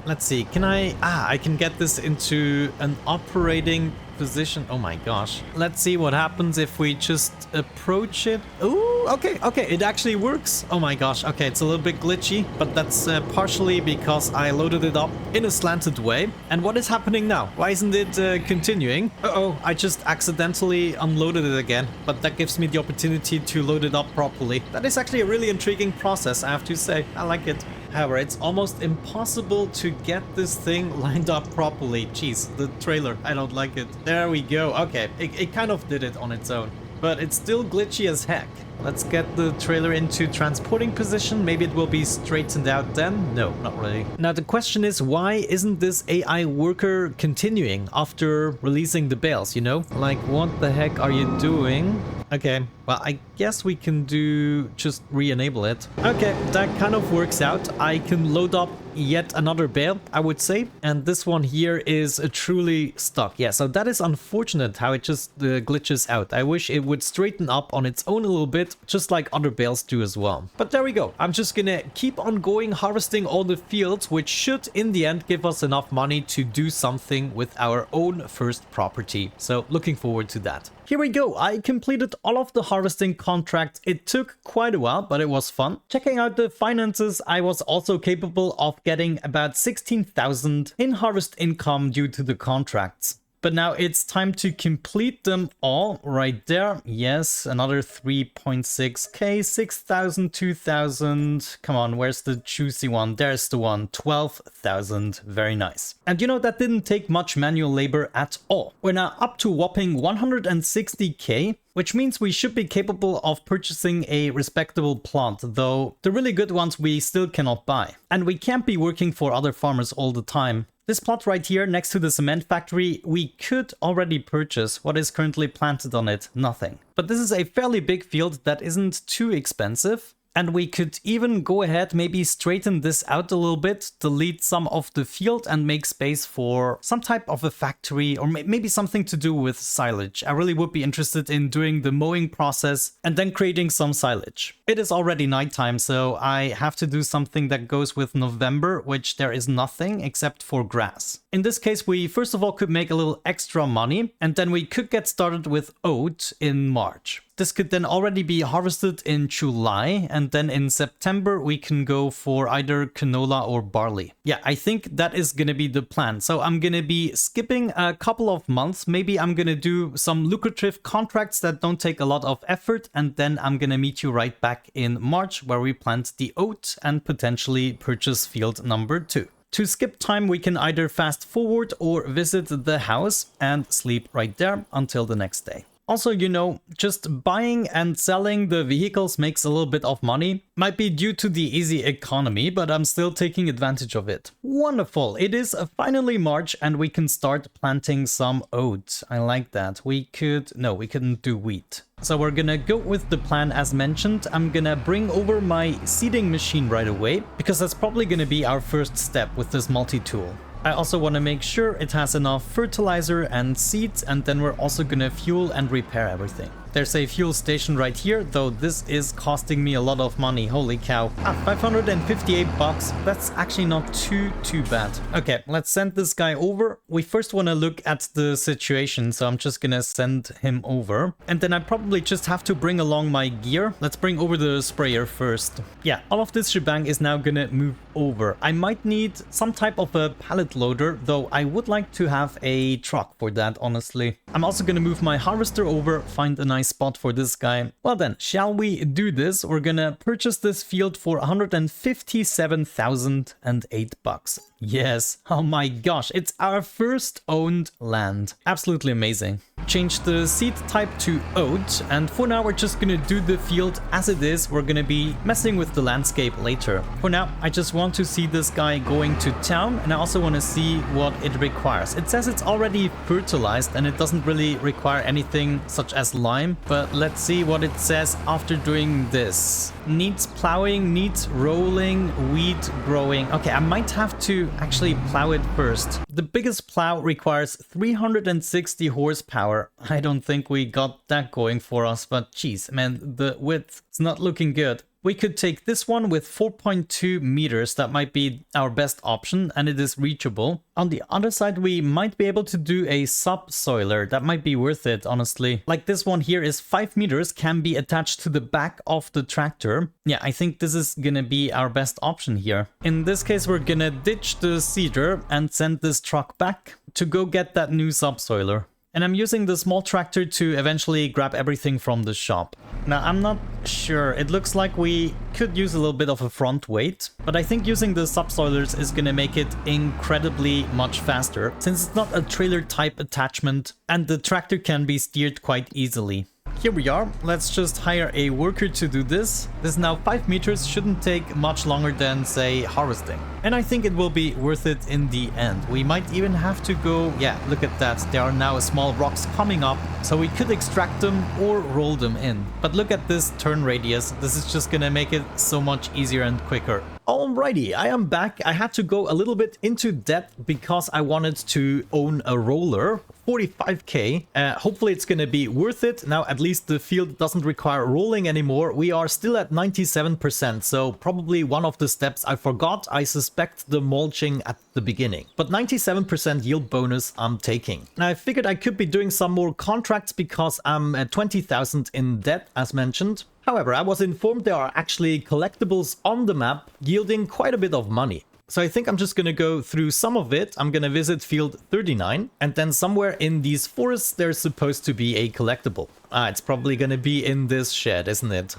Let's see. Can I... I can get this into an operating position. Oh my gosh. Let's see what happens if we just approach it. Ooh, okay, it actually works. Oh my gosh. Okay, it's a little bit glitchy, but that's partially because I loaded it up in a slanted way. And what is happening now? Why isn't it continuing? Uh-oh, I just accidentally unloaded it again, but that gives me the opportunity to load it up properly. That is actually a really intriguing process, I have to say. I like it. However, it's almost impossible to get this thing lined up properly. Jeez, the trailer, I don't like it. There we go. Okay, it kind of did it on its own, but it's still glitchy as heck. Let's get the trailer into transporting position. Maybe it will be straightened out then. No, not really. Now the question is, why isn't this AI worker continuing after releasing the bales, you know? Like, what the heck are you doing? Okay, well, I guess we can do just re-enable it. Okay, that kind of works out. I can load up yet another bale, I would say. And this one here is truly stuck. Yeah, so that is unfortunate how it just glitches out. I wish it would straighten up on its own a little bit, just like other bales do as well. But there we go. I'm just gonna keep on going, harvesting all the fields, which should in the end give us enough money to do something with our own first property. So looking forward to that. Here we go. I completed all of the harvesting contracts. It took quite a while, but it was fun. Checking out the finances, I was also capable of getting about 16,000 in harvest income due to the contracts. But now it's time to complete them all right there. Yes, another 3.6k, 6,000, 2,000. Come on, where's the juicy one? There's the one, 12,000. Very nice. And you know, that didn't take much manual labor at all. We're now up to whopping 160k. Which means we should be capable of purchasing a respectable plant, though the really good ones we still cannot buy. And we can't be working for other farmers all the time. This plot right here next to the cement factory, we could already purchase. What is currently planted on it? Nothing. But this is a fairly big field that isn't too expensive. And we could even go ahead, maybe straighten this out a little bit, delete some of the field and make space for some type of a factory or maybe something to do with silage. I really would be interested in doing the mowing process and then creating some silage. It is already nighttime, so I have to do something that goes with November, which there is nothing except for grass. In this case, we first of all could make a little extra money and then we could get started with oat in March. This could then already be harvested in July, and then in September we can go for either canola or barley. Yeah, I think that is gonna be the plan. So I'm gonna be skipping a couple of months. Maybe I'm gonna do some lucrative contracts that don't take a lot of effort, and then I'm gonna meet you right back in March where we plant the oat and potentially purchase field number 2. To skip time, we can either fast forward or visit the house and sleep right there until the next day. Also, you know, just buying and selling the vehicles makes a little bit of money. Might be due to the easy economy, but I'm still taking advantage of it. Wonderful. It is finally March and we can start planting some oats. I like that. We couldn't do wheat. So we're gonna go with the plan as mentioned. I'm gonna bring over my seeding machine right away because that's probably gonna be our first step with this multi-tool. I also want to make sure it has enough fertilizer and seeds, and then we're also gonna fuel and repair everything. There's a fuel station right here, though this is costing me a lot of money. Holy cow. 558 bucks. That's actually not too bad. Okay, let's send this guy over. We first want to look at the situation, so I'm just gonna send him over. And then I probably just have to bring along my gear. Let's bring over the sprayer first. Yeah, all of this shebang is now gonna move over. I might need some type of a pallet loader, though I would like to have a truck for that, honestly. I'm also gonna move my harvester over, find a nice spot for this guy. Well then, shall we do this? We're gonna purchase this field for 157,008 bucks. Yes, oh my gosh, it's our first owned land. Absolutely amazing. Change the seed type to oat, and for now we're just gonna do the field as it is. We're gonna be messing with the landscape later. For now, I just want to see this guy going to town, and I also want to see what it requires. It says it's already fertilized and it doesn't really require anything such as lime, but let's see what it says after doing this. Needs plowing, needs rolling, weed growing. Okay, I might have to actually plow it first. The biggest plow requires 360 horsepower. I don't think we got that going for us, but geez, man, the width is not looking good. We could take this one with 4.2 meters. That might be our best option, and it is reachable. On the other side, we might be able to do a subsoiler. That might be worth it, honestly. Like this one here is 5 meters, can be attached to the back of the tractor. Yeah, I think this is gonna be our best option here. In this case, we're gonna ditch the seeder and send this truck back to go get that new subsoiler. And I'm using the small tractor to eventually grab everything from the shop. Now, I'm not sure. It looks like we could use a little bit of a front weight, but I think using the subsoilers is gonna make it incredibly much faster, since it's not a trailer type attachment and the tractor can be steered quite easily. Here we are. Let's just hire a worker to do this. This is now 5 meters, shouldn't take much longer than, say, harvesting. And I think it will be worth it in the end. We might even have to go... Yeah, look at that. There are now small rocks coming up, so we could extract them or roll them in. But look at this turn radius. This is just gonna make it so much easier and quicker. Alrighty, I am back. I had to go a little bit into debt because I wanted to own a roller. 45k. Hopefully it's gonna be worth it. Now at least the field doesn't require rolling anymore. We are still at 97%, so probably one of the steps I forgot. I suspect the mulching at the beginning. But 97% yield bonus I'm taking. Now I figured I could be doing some more contracts because I'm at 20,000 in debt, as mentioned. However, I was informed there are actually collectibles on the map yielding quite a bit of money. So I think I'm just gonna go through some of it. I'm gonna visit field 39, and then somewhere in these forests there's supposed to be a collectible. It's probably gonna be in this shed, isn't it?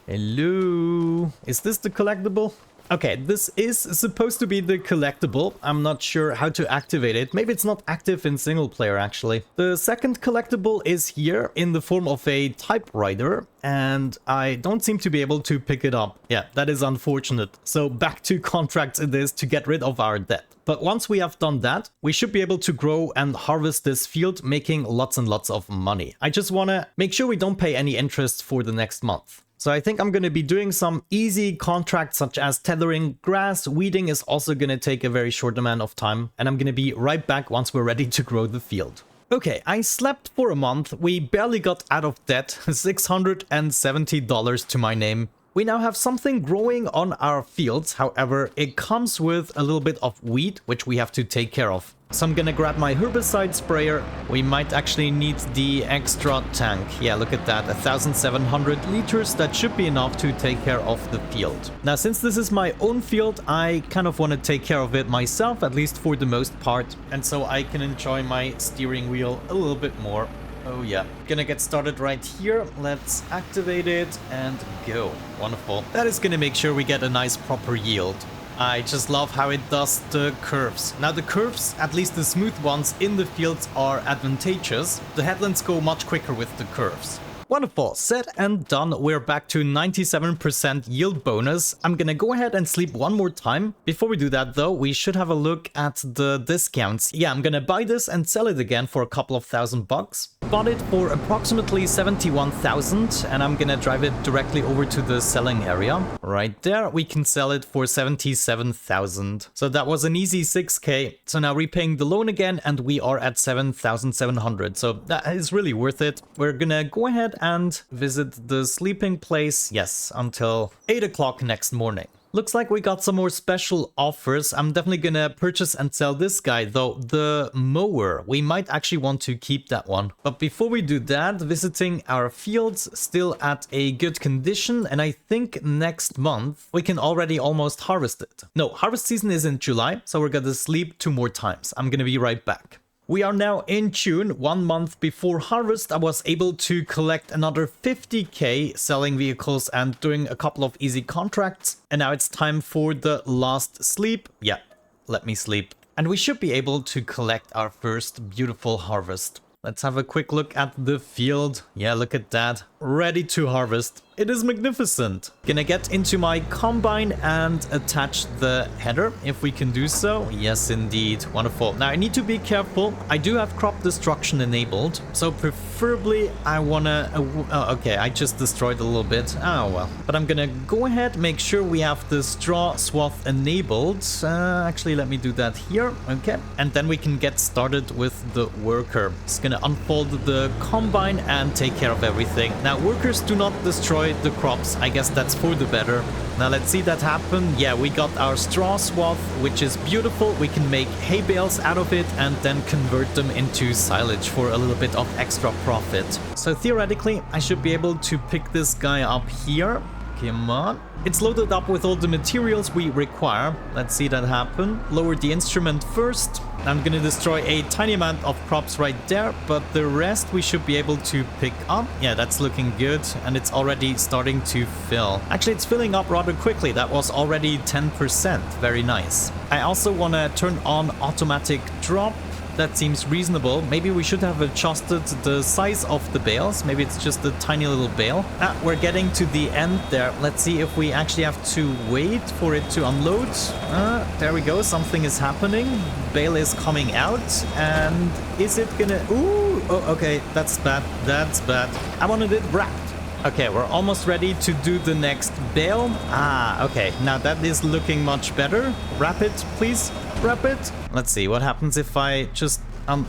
Hello? Is this the collectible? Okay, this is supposed to be the collectible. I'm not sure how to activate it. Maybe it's not active in single player, actually. The second collectible is here in the form of a typewriter, and I don't seem to be able to pick it up. Yeah, that is unfortunate. So back to contracts it is to get rid of our debt. But once we have done that, we should be able to grow and harvest this field, making lots and lots of money. I just want to make sure we don't pay any interest for the next month. So I think I'm going to be doing some easy contracts such as tethering grass. Weeding is also going to take a very short amount of time. And I'm going to be right back once we're ready to grow the field. Okay, I slept for a month. We barely got out of debt. $670 to my name. We now have something growing on our fields. However, it comes with a little bit of weed, which we have to take care of. So I'm gonna grab my herbicide sprayer. We might actually need the extra tank. Yeah, look at that, 1,700 liters. That should be enough to take care of the field. Now, since this is my own field, I kind of want to take care of it myself, at least for the most part. And so I can enjoy my steering wheel a little bit more. Oh yeah, gonna get started right here. Let's activate it and go. Wonderful. That is gonna make sure we get a nice proper yield. I just love how it does the curves. Now the curves, at least the smooth ones in the fields, are advantageous. The headlands go much quicker with the curves. Wonderful, said and done. We're back to 97% yield bonus. I'm gonna go ahead and sleep one more time. Before we do that though, we should have a look at the discounts. Yeah, I'm gonna buy this and sell it again for a couple of $1,000. Bought it for approximately 71,000, and I'm gonna drive it directly over to the selling area. Right there, we can sell it for 77,000. So that was an easy 6k. So now repaying the loan again, and we are at 7,700. So that is really worth it. We're gonna go ahead and visit the sleeping place, yes, until 8 o'clock next morning. Looks like we got some more special offers. I'm definitely gonna purchase and sell this guy though, the mower. We might actually want to keep that one. But before we do that, visiting our fields, still at a good condition, and I think next month we can already almost harvest it. No, harvest season is in July, so we're gonna sleep 2 more times. I'm gonna be right back. We are now in June, 1 month before harvest. I was able to collect another 50k selling vehicles and doing a couple of easy contracts. And now it's time for the last sleep. Yeah, let me sleep. And we should be able to collect our first beautiful harvest. Let's have a quick look at the field. Yeah, look at that. Ready to harvest. It is magnificent. Gonna get into my combine and attach the header if we can do so. Yes, indeed. Wonderful. Now I need to be careful. I do have crop destruction enabled. So preferably I wanna... okay, I just destroyed a little bit. Oh, well. But I'm gonna go ahead, make sure we have the straw swath enabled. Actually, let me do that here. Okay. And then we can get started with the worker. It's gonna unfold the combine and take care of everything. Now, workers do not destroy the crops. I guess that's for the better. Now let's see that happen. Yeah, we got our straw swath, which is beautiful. We can make hay bales out of it and then convert them into silage for a little bit of extra profit. So theoretically, I should be able to pick this guy up here. Come on. It's loaded up with all the materials we require. Let's see that happen. Lower the instrument first. I'm gonna destroy a tiny amount of crops right there, but the rest we should be able to pick up. Yeah, that's looking good, and it's already starting to fill. Actually, it's filling up rather quickly. That was already 10%. Very nice. I also want to turn on automatic drop. That seems reasonable. Maybe we should have adjusted the size of the bales. Maybe it's just a tiny little bale. We're getting to the end there. Let's see if we actually have to wait for it to unload. There we go. Something is happening. Bale is coming out. And is it gonna... Ooh! Oh, okay. That's bad. That's bad. I wanted it wrapped. Okay, we're almost ready to do the next bale. Okay. Now that is looking much better. Wrap it, please. Wrap it. Let's see what happens if I just...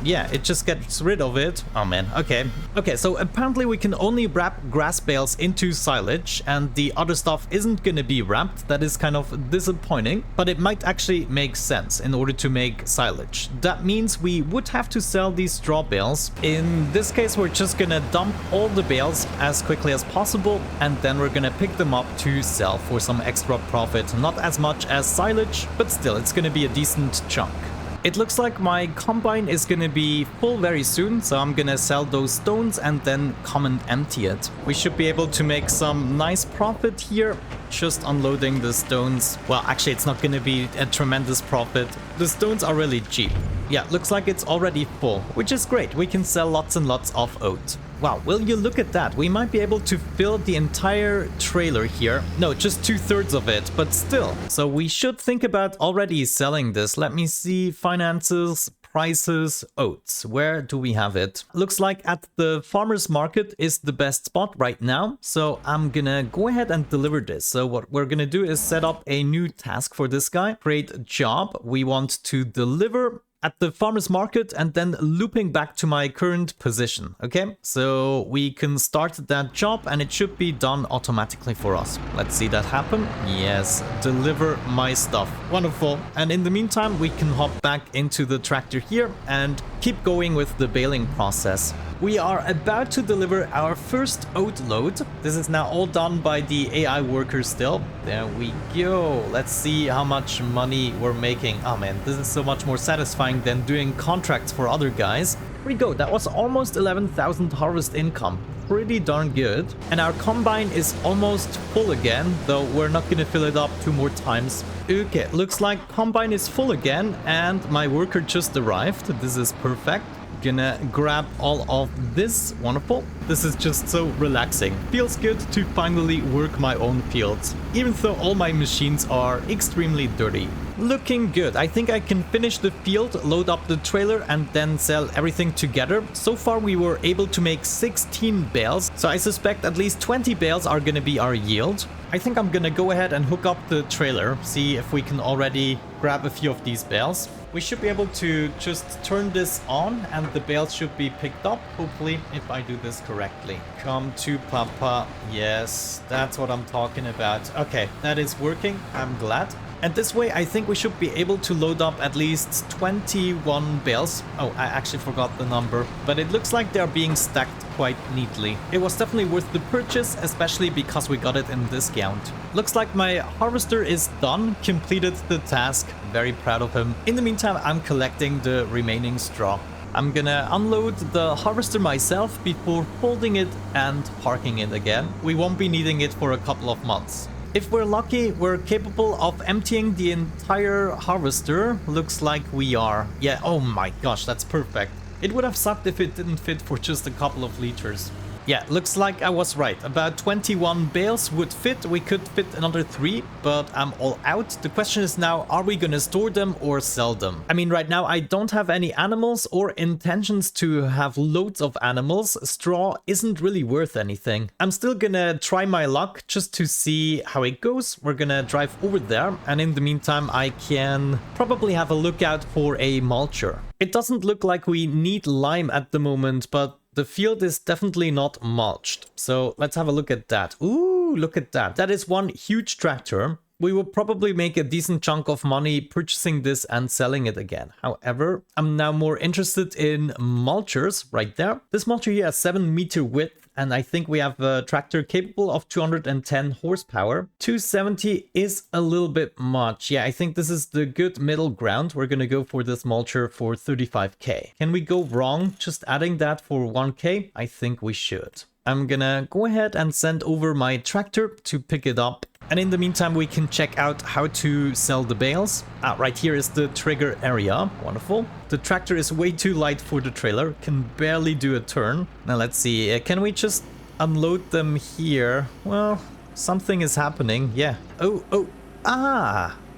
yeah, it just gets rid of it. Oh, man. Okay. Okay, so apparently we can only wrap grass bales into silage, and the other stuff isn't gonna be wrapped. That is kind of disappointing, but it might actually make sense in order to make silage. That means we would have to sell these straw bales. In this case, we're just gonna dump all the bales as quickly as possible, and then we're gonna pick them up to sell for some extra profit. Not as much as silage, but still, it's gonna be a decent chunk. It looks like my combine is gonna be full very soon, so I'm gonna sell those stones and then come and empty it. We should be able to make some nice profit here, just unloading the stones. Well, actually, it's not gonna be a tremendous profit. The stones are really cheap. Yeah, looks like it's already full, which is great. We can sell lots and lots of oat. Wow, will you look at that? We might be able to fill the entire trailer here. No, just 2/3 of it, but still. So we should think about already selling this. Let me see. Finances, prices, oats. Where do we have it? Looks like at the farmer's market is the best spot right now. So I'm gonna go ahead and deliver this. So what we're gonna do is set up a new task for this guy. Create a job. We want to deliver at the farmer's market and then looping back to my current position. Okay, so we can start that job and it should be done automatically for us. Let's see that happen. Yes, deliver my stuff. Wonderful. And in the meantime, we can hop back into the tractor here and keep going with the baling process. We are about to deliver our first oat load. This is now all done by the AI worker still. There we go. Let's see how much money we're making. Oh man, this is so much more satisfying than doing contracts for other guys. Here we go. That was almost 11,000 harvest income. Pretty darn good. And our combine is almost full again, though we're not gonna fill it up 2 more times. Okay, looks like combine is full again and my worker just arrived. This is perfect. Gonna grab all of this. Wonderful. This is just so relaxing. Feels good to finally work my own fields, even though all my machines are extremely dirty. Looking good. I think I can finish the field, load up the trailer, and then sell everything together. So far, we were able to make 16 bales, so I suspect at least 20 bales are gonna be our yield. I think I'm gonna go ahead and hook up the trailer, see if we can already grab a few of these bales. We should be able to just turn this on and the bales should be picked up, hopefully, if I do this correctly. Come to Papa. Yes, that's what I'm talking about. Okay, that is working. I'm glad. And this way, I think we should be able to load up at least 21 bales. Oh, I actually forgot the number, but it looks like they're being stacked quite neatly. It was definitely worth the purchase, especially because we got it in discount. Looks like my harvester is done, completed the task. Very proud of him. In the meantime, I'm collecting the remaining straw. I'm gonna unload the harvester myself before folding it and parking it again. We won't be needing it for a couple of months. If we're lucky, we're capable of emptying the entire harvester. Looks like we are. Yeah, oh my gosh, that's perfect. It would have sucked if it didn't fit for just a couple of liters. Yeah, looks like I was right. About 21 bales would fit. We could fit another 3, but I'm all out. The question is now, are we gonna store them or sell them? I mean, right now I don't have any animals or intentions to have loads of animals. Straw isn't really worth anything. I'm still gonna try my luck just to see how it goes. We're gonna drive over there, and in the meantime I can probably have a look out for a mulcher. It doesn't look like we need lime at the moment, but the field is definitely not mulched. So let's have a look at that. Ooh, look at that. That is one huge tractor. We will probably make a decent chunk of money purchasing this and selling it again. However, I'm now more interested in mulchers right there. This mulcher here has 7-meter width, and I think we have a tractor capable of 210 horsepower. 270 is a little bit much. Yeah, I think this is the good middle ground. We're gonna go for this mulcher for 35k. Can we go wrong just adding that for 1k? I think we should. I'm gonna go ahead and send over my tractor to pick it up. And in the meantime, we can check out how to sell the bales. Right here is the trigger area. Wonderful. The tractor is way too light for the trailer. Can barely do a turn. Now let's see. Can we just unload them here? Well, something is happening. Yeah.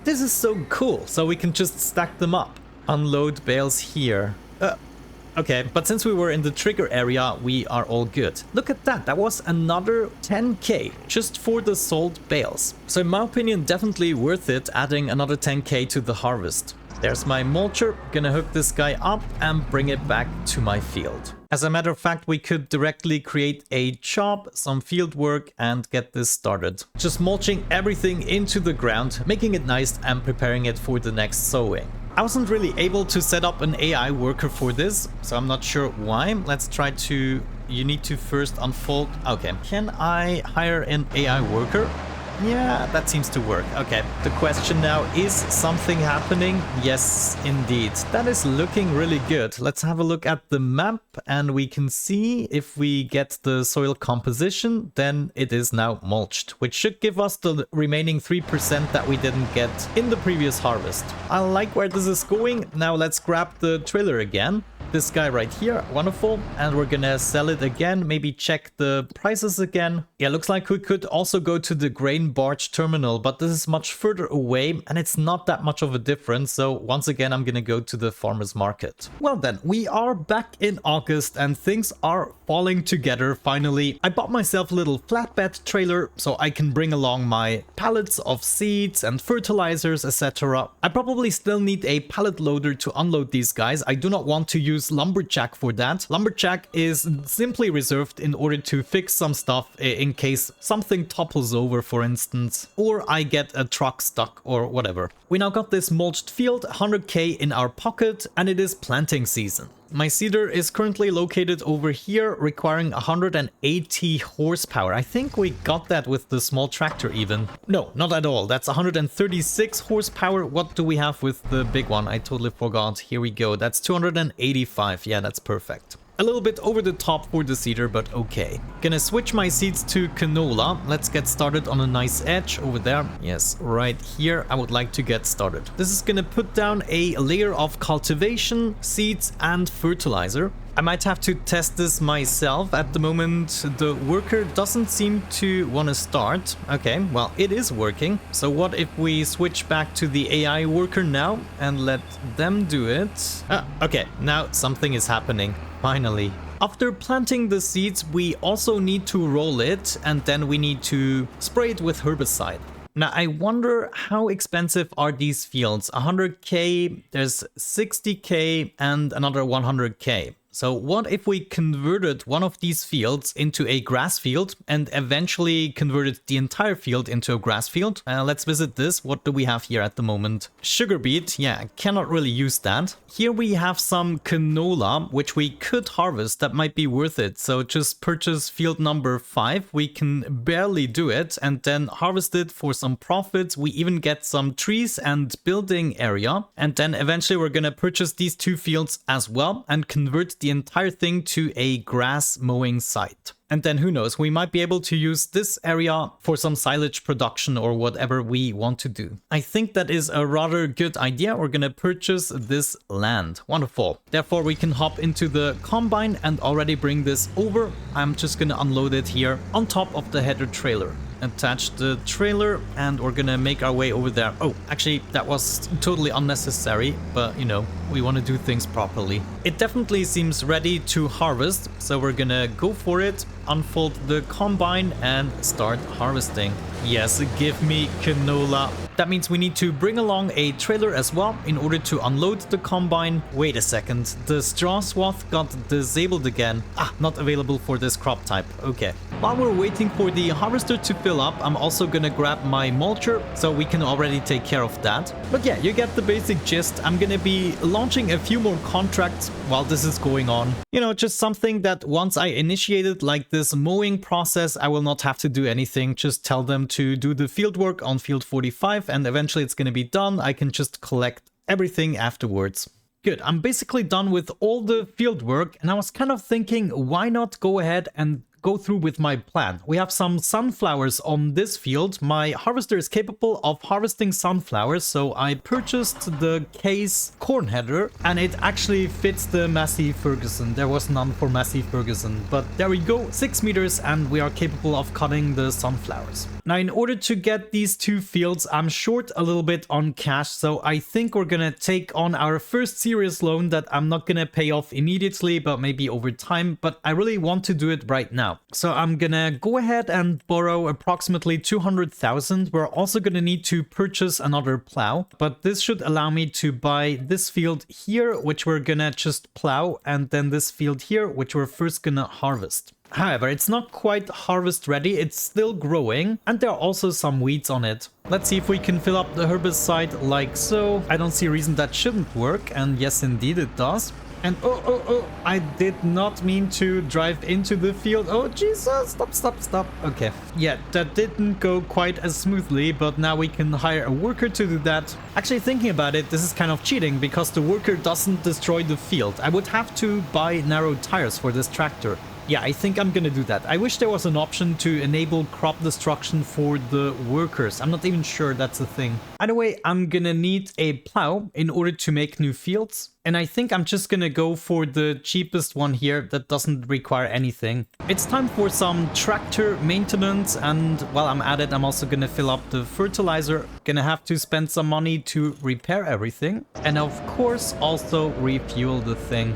This is so cool. So we can just stack them up. Unload bales here. Okay, but since we were in the trigger area, we are all good. Look at that, that was another 10k just for the sold bales. So in my opinion, definitely worth it adding another 10k to the harvest. There's my mulcher, gonna hook this guy up and bring it back to my field. As a matter of fact, we could directly create a job, some field work, and get this started. Just mulching everything into the ground, making it nice and preparing it for the next sowing. I wasn't really able to set up an AI worker for this, so I'm not sure why. Let's try to... You need to first unfold... Okay, can I hire an AI worker? Yeah, that seems to work. Okay, the question now, is something happening? Yes, indeed. That is looking really good. Let's have a look at the map and we can see if we get the soil composition, then it is now mulched, which should give us the remaining 3% that we didn't get in the previous harvest. I like where this is going. Now let's grab the trailer again. This guy right here, wonderful, and we're gonna sell it again, maybe check the prices again. Yeah, looks like we could also go to the grain barge terminal, but this is much further away and it's not that much of a difference, so once again I'm gonna go to the farmer's market. Well then, we are back in August and things are falling together finally. I bought myself a little flatbed trailer so I can bring along my pallets of seeds and fertilizers, etc. I probably still need a pallet loader to unload these guys. I do not want to use lumberjack for that. Lumberjack is simply reserved in order to fix some stuff in case something topples over, for instance, or I get a truck stuck or whatever. We now got this mulched field, 100k in our pocket, and it is planting season. My seeder is currently located over here, requiring 180 horsepower. I think we got that with the small tractor even. No, not at all. That's 136 horsepower. What do we have with the big one? I totally forgot. Here we go. That's 285. Yeah, that's perfect. A little bit over the top for the seeder, but okay. Gonna switch my seeds to canola. Let's get started on a nice edge over there. Yes, right here I would like to get started. This is gonna put down a layer of cultivation, seeds and fertilizer. I might have to test this myself. At the moment the worker doesn't seem to want to start. Okay, well it is working. So what if we switch back to the AI worker now and let them do it? Okay, now something is happening. Finally. After planting the seeds, we also need to roll it and then we need to spray it with herbicide. Now, I wonder how expensive are these fields? 100k, there's 60k and another 100k. So what if we converted one of these fields into a grass field and eventually converted the entire field into a grass field? Let's visit this. What do we have here at the moment? Sugar beet. Yeah, cannot really use that. Here we have some canola, which we could harvest. That might be worth it. So just purchase field number 5. We can barely do it and then harvest it for some profits. We even get some trees and building area. And then eventually we're going to purchase these 2 fields as well and convert the entire thing to a grass mowing site. And then who knows, we might be able to use this area for some silage production or whatever we want to do. I think that is a rather good idea. We're gonna purchase this land. Wonderful. Therefore, we can hop into the combine and already bring this over. I'm just gonna unload it here on top of the header trailer. Attach the trailer and we're gonna make our way over there. Oh, actually that was totally unnecessary, but you know, we want to do things properly. It definitely seems ready to harvest, so we're gonna go for it, unfold the combine and start harvesting. Yes, give me canola. That means we need to bring along a trailer as well in order to unload the combine. Wait a second, the straw swath got disabled again. Ah, not available for this crop type. Okay. While we're waiting for the harvester to fill up, I'm also gonna grab my mulcher so we can already take care of that. But yeah, you get the basic gist. I'm gonna be launching a few more contracts while this is going on. You know, just something that once I initiated like this mowing process, I will not have to do anything. Just tell them to do the field work on field 45 and eventually it's gonna be done. I can just collect everything afterwards. Good, I'm basically done with all the field work and I was kind of thinking, why not go ahead and go through with my plan. We have some sunflowers on this field. My harvester is capable of harvesting sunflowers, so I purchased the case corn header and it actually fits the Massey Ferguson. There was none for Massey Ferguson, but there we go, 6 meters and we are capable of cutting the sunflowers. Now, in order to get these two fields, I'm short a little bit on cash, so I think we're gonna take on our first serious loan that I'm not gonna pay off immediately, but maybe over time, but I really want to do it right now. So I'm gonna go ahead and borrow approximately 200,000. We're also gonna need to purchase another plow, but this should allow me to buy this field here, which we're gonna just plow, and then this field here, which we're first gonna harvest. However, it's not quite harvest ready, it's still growing, and there are also some weeds on it. Let's see if we can fill up the herbicide like so. I don't see a reason that shouldn't work, and yes indeed it does. And oh, I did not mean to drive into the field. Oh Jesus, stop. Okay, yeah, that didn't go quite as smoothly, but now we can hire a worker to do that. Actually, thinking about it, this is kind of cheating because the worker doesn't destroy the field. I would have to buy narrow tires for this tractor. Yeah, I think I'm gonna do that. I wish there was an option to enable crop destruction for the workers. I'm not even sure that's a thing. Either way, I'm gonna need a plow in order to make new fields. And I think I'm just gonna go for the cheapest one here that doesn't require anything. It's time for some tractor maintenance, and while I'm at it, I'm also gonna fill up the fertilizer. Gonna have to spend some money to repair everything. And of course, also refuel the thing.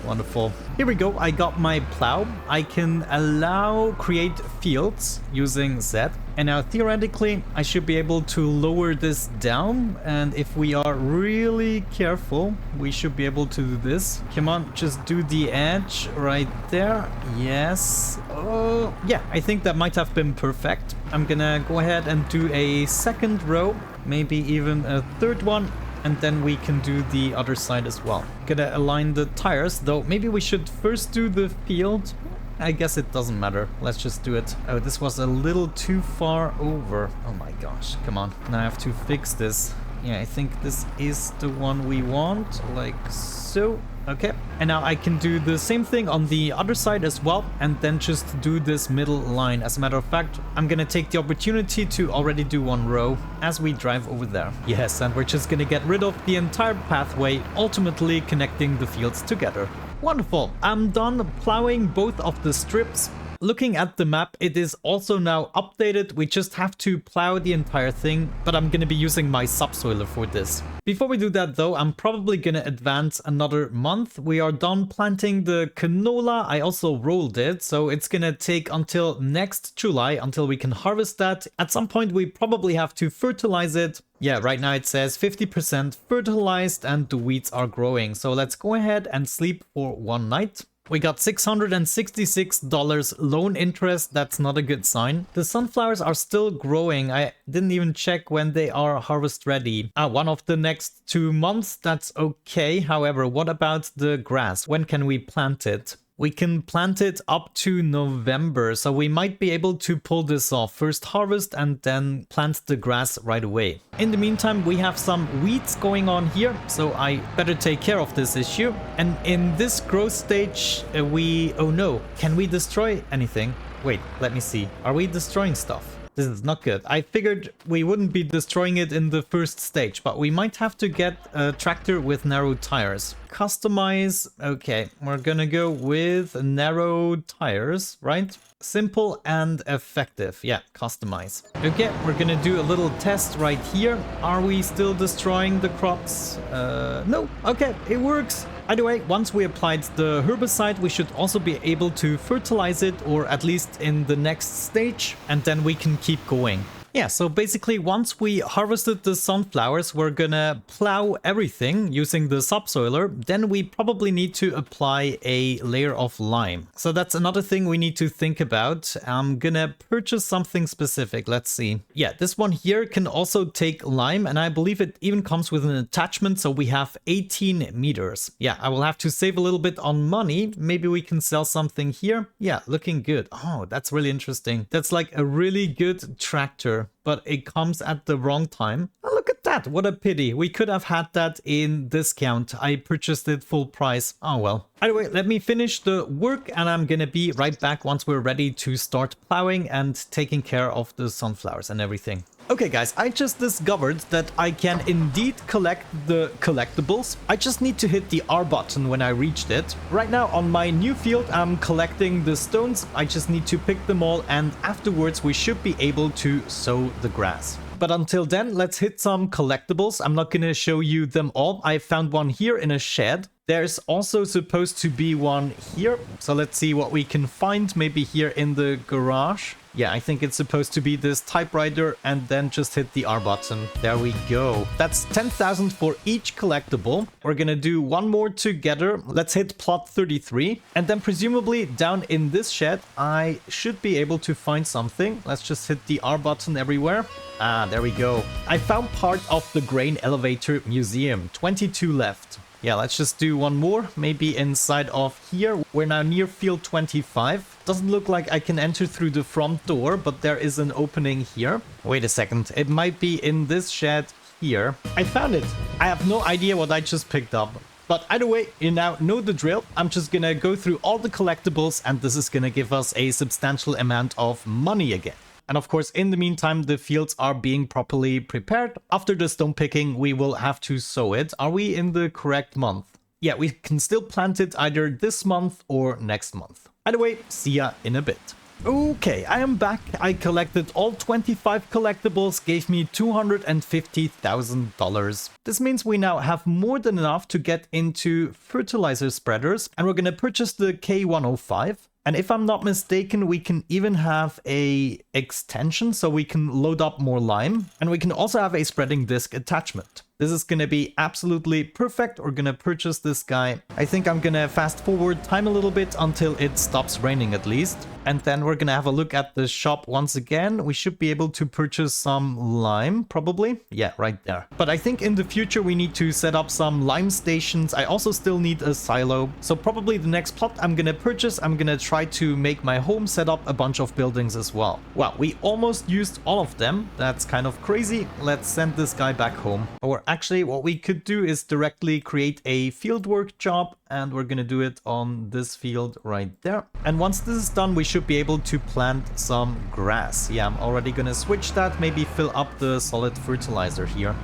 Wonderful. Here we go. I got my plow. I can allow create fields using Z. And now theoretically, I should be able to lower this down. And if we are really careful, we should be able to do this. Come on, just do the edge right there. Yes. Oh, yeah, I think that might have been perfect. I'm gonna go ahead and do a second row, maybe even a third one. And then we can do the other side as well. Gonna align the tires, though maybe we should first do the field. I guess it doesn't matter. Let's just do it. Oh, this was a little too far over. Oh my gosh, come on. Now I have to fix this. Yeah, I think this is the one we want, like so. Okay, and now I can do the same thing on the other side as well, and then just do this middle line. As a matter of fact, I'm gonna take the opportunity to already do one row as we drive over there. Yes, and we're just gonna get rid of the entire pathway, ultimately connecting the fields together. Wonderful, I'm done plowing both of the strips. Looking at the map, it is also now updated. We just have to plow the entire thing, but I'm gonna be using my subsoiler for this. Before we do that though, I'm probably gonna advance another month. We are done planting the canola. I also rolled it, so it's gonna take until next July until we can harvest that. At some point we probably have to fertilize it. Yeah, right now it says 50% fertilized and the weeds are growing. So let's go ahead and sleep for one night. We got $666 loan interest. That's not a good sign. The sunflowers are still growing. I didn't even check when they are harvest ready. One of the next 2 months. That's okay. However, what about the grass? When can we plant it? We can plant it up to November, so we might be able to pull this off. First harvest and then plant the grass right away. In the meantime, we have some weeds going on here, so I better take care of this issue. And in this growth stage, oh no, can we destroy anything? Wait, let me see. Are we destroying stuff? This is not good. I figured we wouldn't be destroying it in the first stage, but we might have to get a tractor with narrow tires. Customize. Okay, we're gonna go with narrow tires, right? Simple and effective. Yeah, customize. Okay, we're gonna do a little test right here. Are we still destroying the crops? No. Okay, it works. Either way, once we applied the herbicide, we should also be able to fertilize it, or at least in the next stage, and then we can keep going. Yeah, so basically once we harvested the sunflowers, we're gonna plow everything using the subsoiler. Then we probably need to apply a layer of lime. So that's another thing we need to think about. I'm gonna purchase something specific. Let's see. Yeah, this one here can also take lime, and I believe it even comes with an attachment, so we have 18 meters. Yeah, I will have to save a little bit on money. Maybe we can sell something here. Yeah, looking good. Oh, that's really interesting. That's like a really good tractor, but it comes at the wrong time. Oh, look at that. What a pity. We could have had that in discount. I purchased it full price. Oh well. Anyway, let me finish the work and I'm gonna be right back once we're ready to start plowing and taking care of the sunflowers and everything. Okay guys, I just discovered that I can indeed collect the collectibles. I just need to hit the R button when I reached it. Right now on my new field, I'm collecting the stones. I just need to pick them all and afterwards we should be able to sow the grass. But until then, let's hit some collectibles. I'm not gonna show you them all. I found one here in a shed. There's also supposed to be one here. So let's see what we can find. Maybe here in the garage. Yeah, I think it's supposed to be this typewriter and then just hit the R button. There we go. That's 10,000 for each collectible. We're gonna do one more together. Let's hit plot 33. And then presumably down in this shed, I should be able to find something. Let's just hit the R button everywhere. Ah, there we go. I found part of the grain elevator museum. 22 left. Yeah, let's just do one more, maybe inside of here. We're now near field 25. Doesn't look like I can enter through the front door, but there is an opening here. Wait a second, it might be in this shed here. I found it. I have no idea what I just picked up. But either way, you now know the drill. I'm just gonna go through all the collectibles and this is gonna give us a substantial amount of money again. And of course, in the meantime, the fields are being properly prepared. After the stone picking, we will have to sow it. Are we in the correct month? Yeah, we can still plant it either this month or next month. Either way, see ya in a bit. Okay, I am back. I collected all 25 collectibles, gave me $250,000. This means we now have more than enough to get into fertilizer spreaders, and we're gonna purchase the K105. And if I'm not mistaken, we can even have a extension so we can load up more lime. And we can also have a spreading disc attachment. This is going to be absolutely perfect. We're going to purchase this guy. I think I'm going to fast forward time a little bit until it stops raining at least. And then we're going to have a look at the shop once again. We should be able to purchase some lime, probably. Yeah, right there. But I think in the future we need to set up some lime stations. I also still need a silo. So probably the next plot I'm going to purchase, I'm going to try to make my home, set up a bunch of buildings as well. Wow, we almost used all of them. That's kind of crazy. Let's send this guy back home. Or actually, what we could do is directly create a fieldwork job, and we're gonna do it on this field right there. And once this is done, we should be able to plant some grass. Yeah, I'm already gonna switch that, maybe fill up the solid fertilizer here.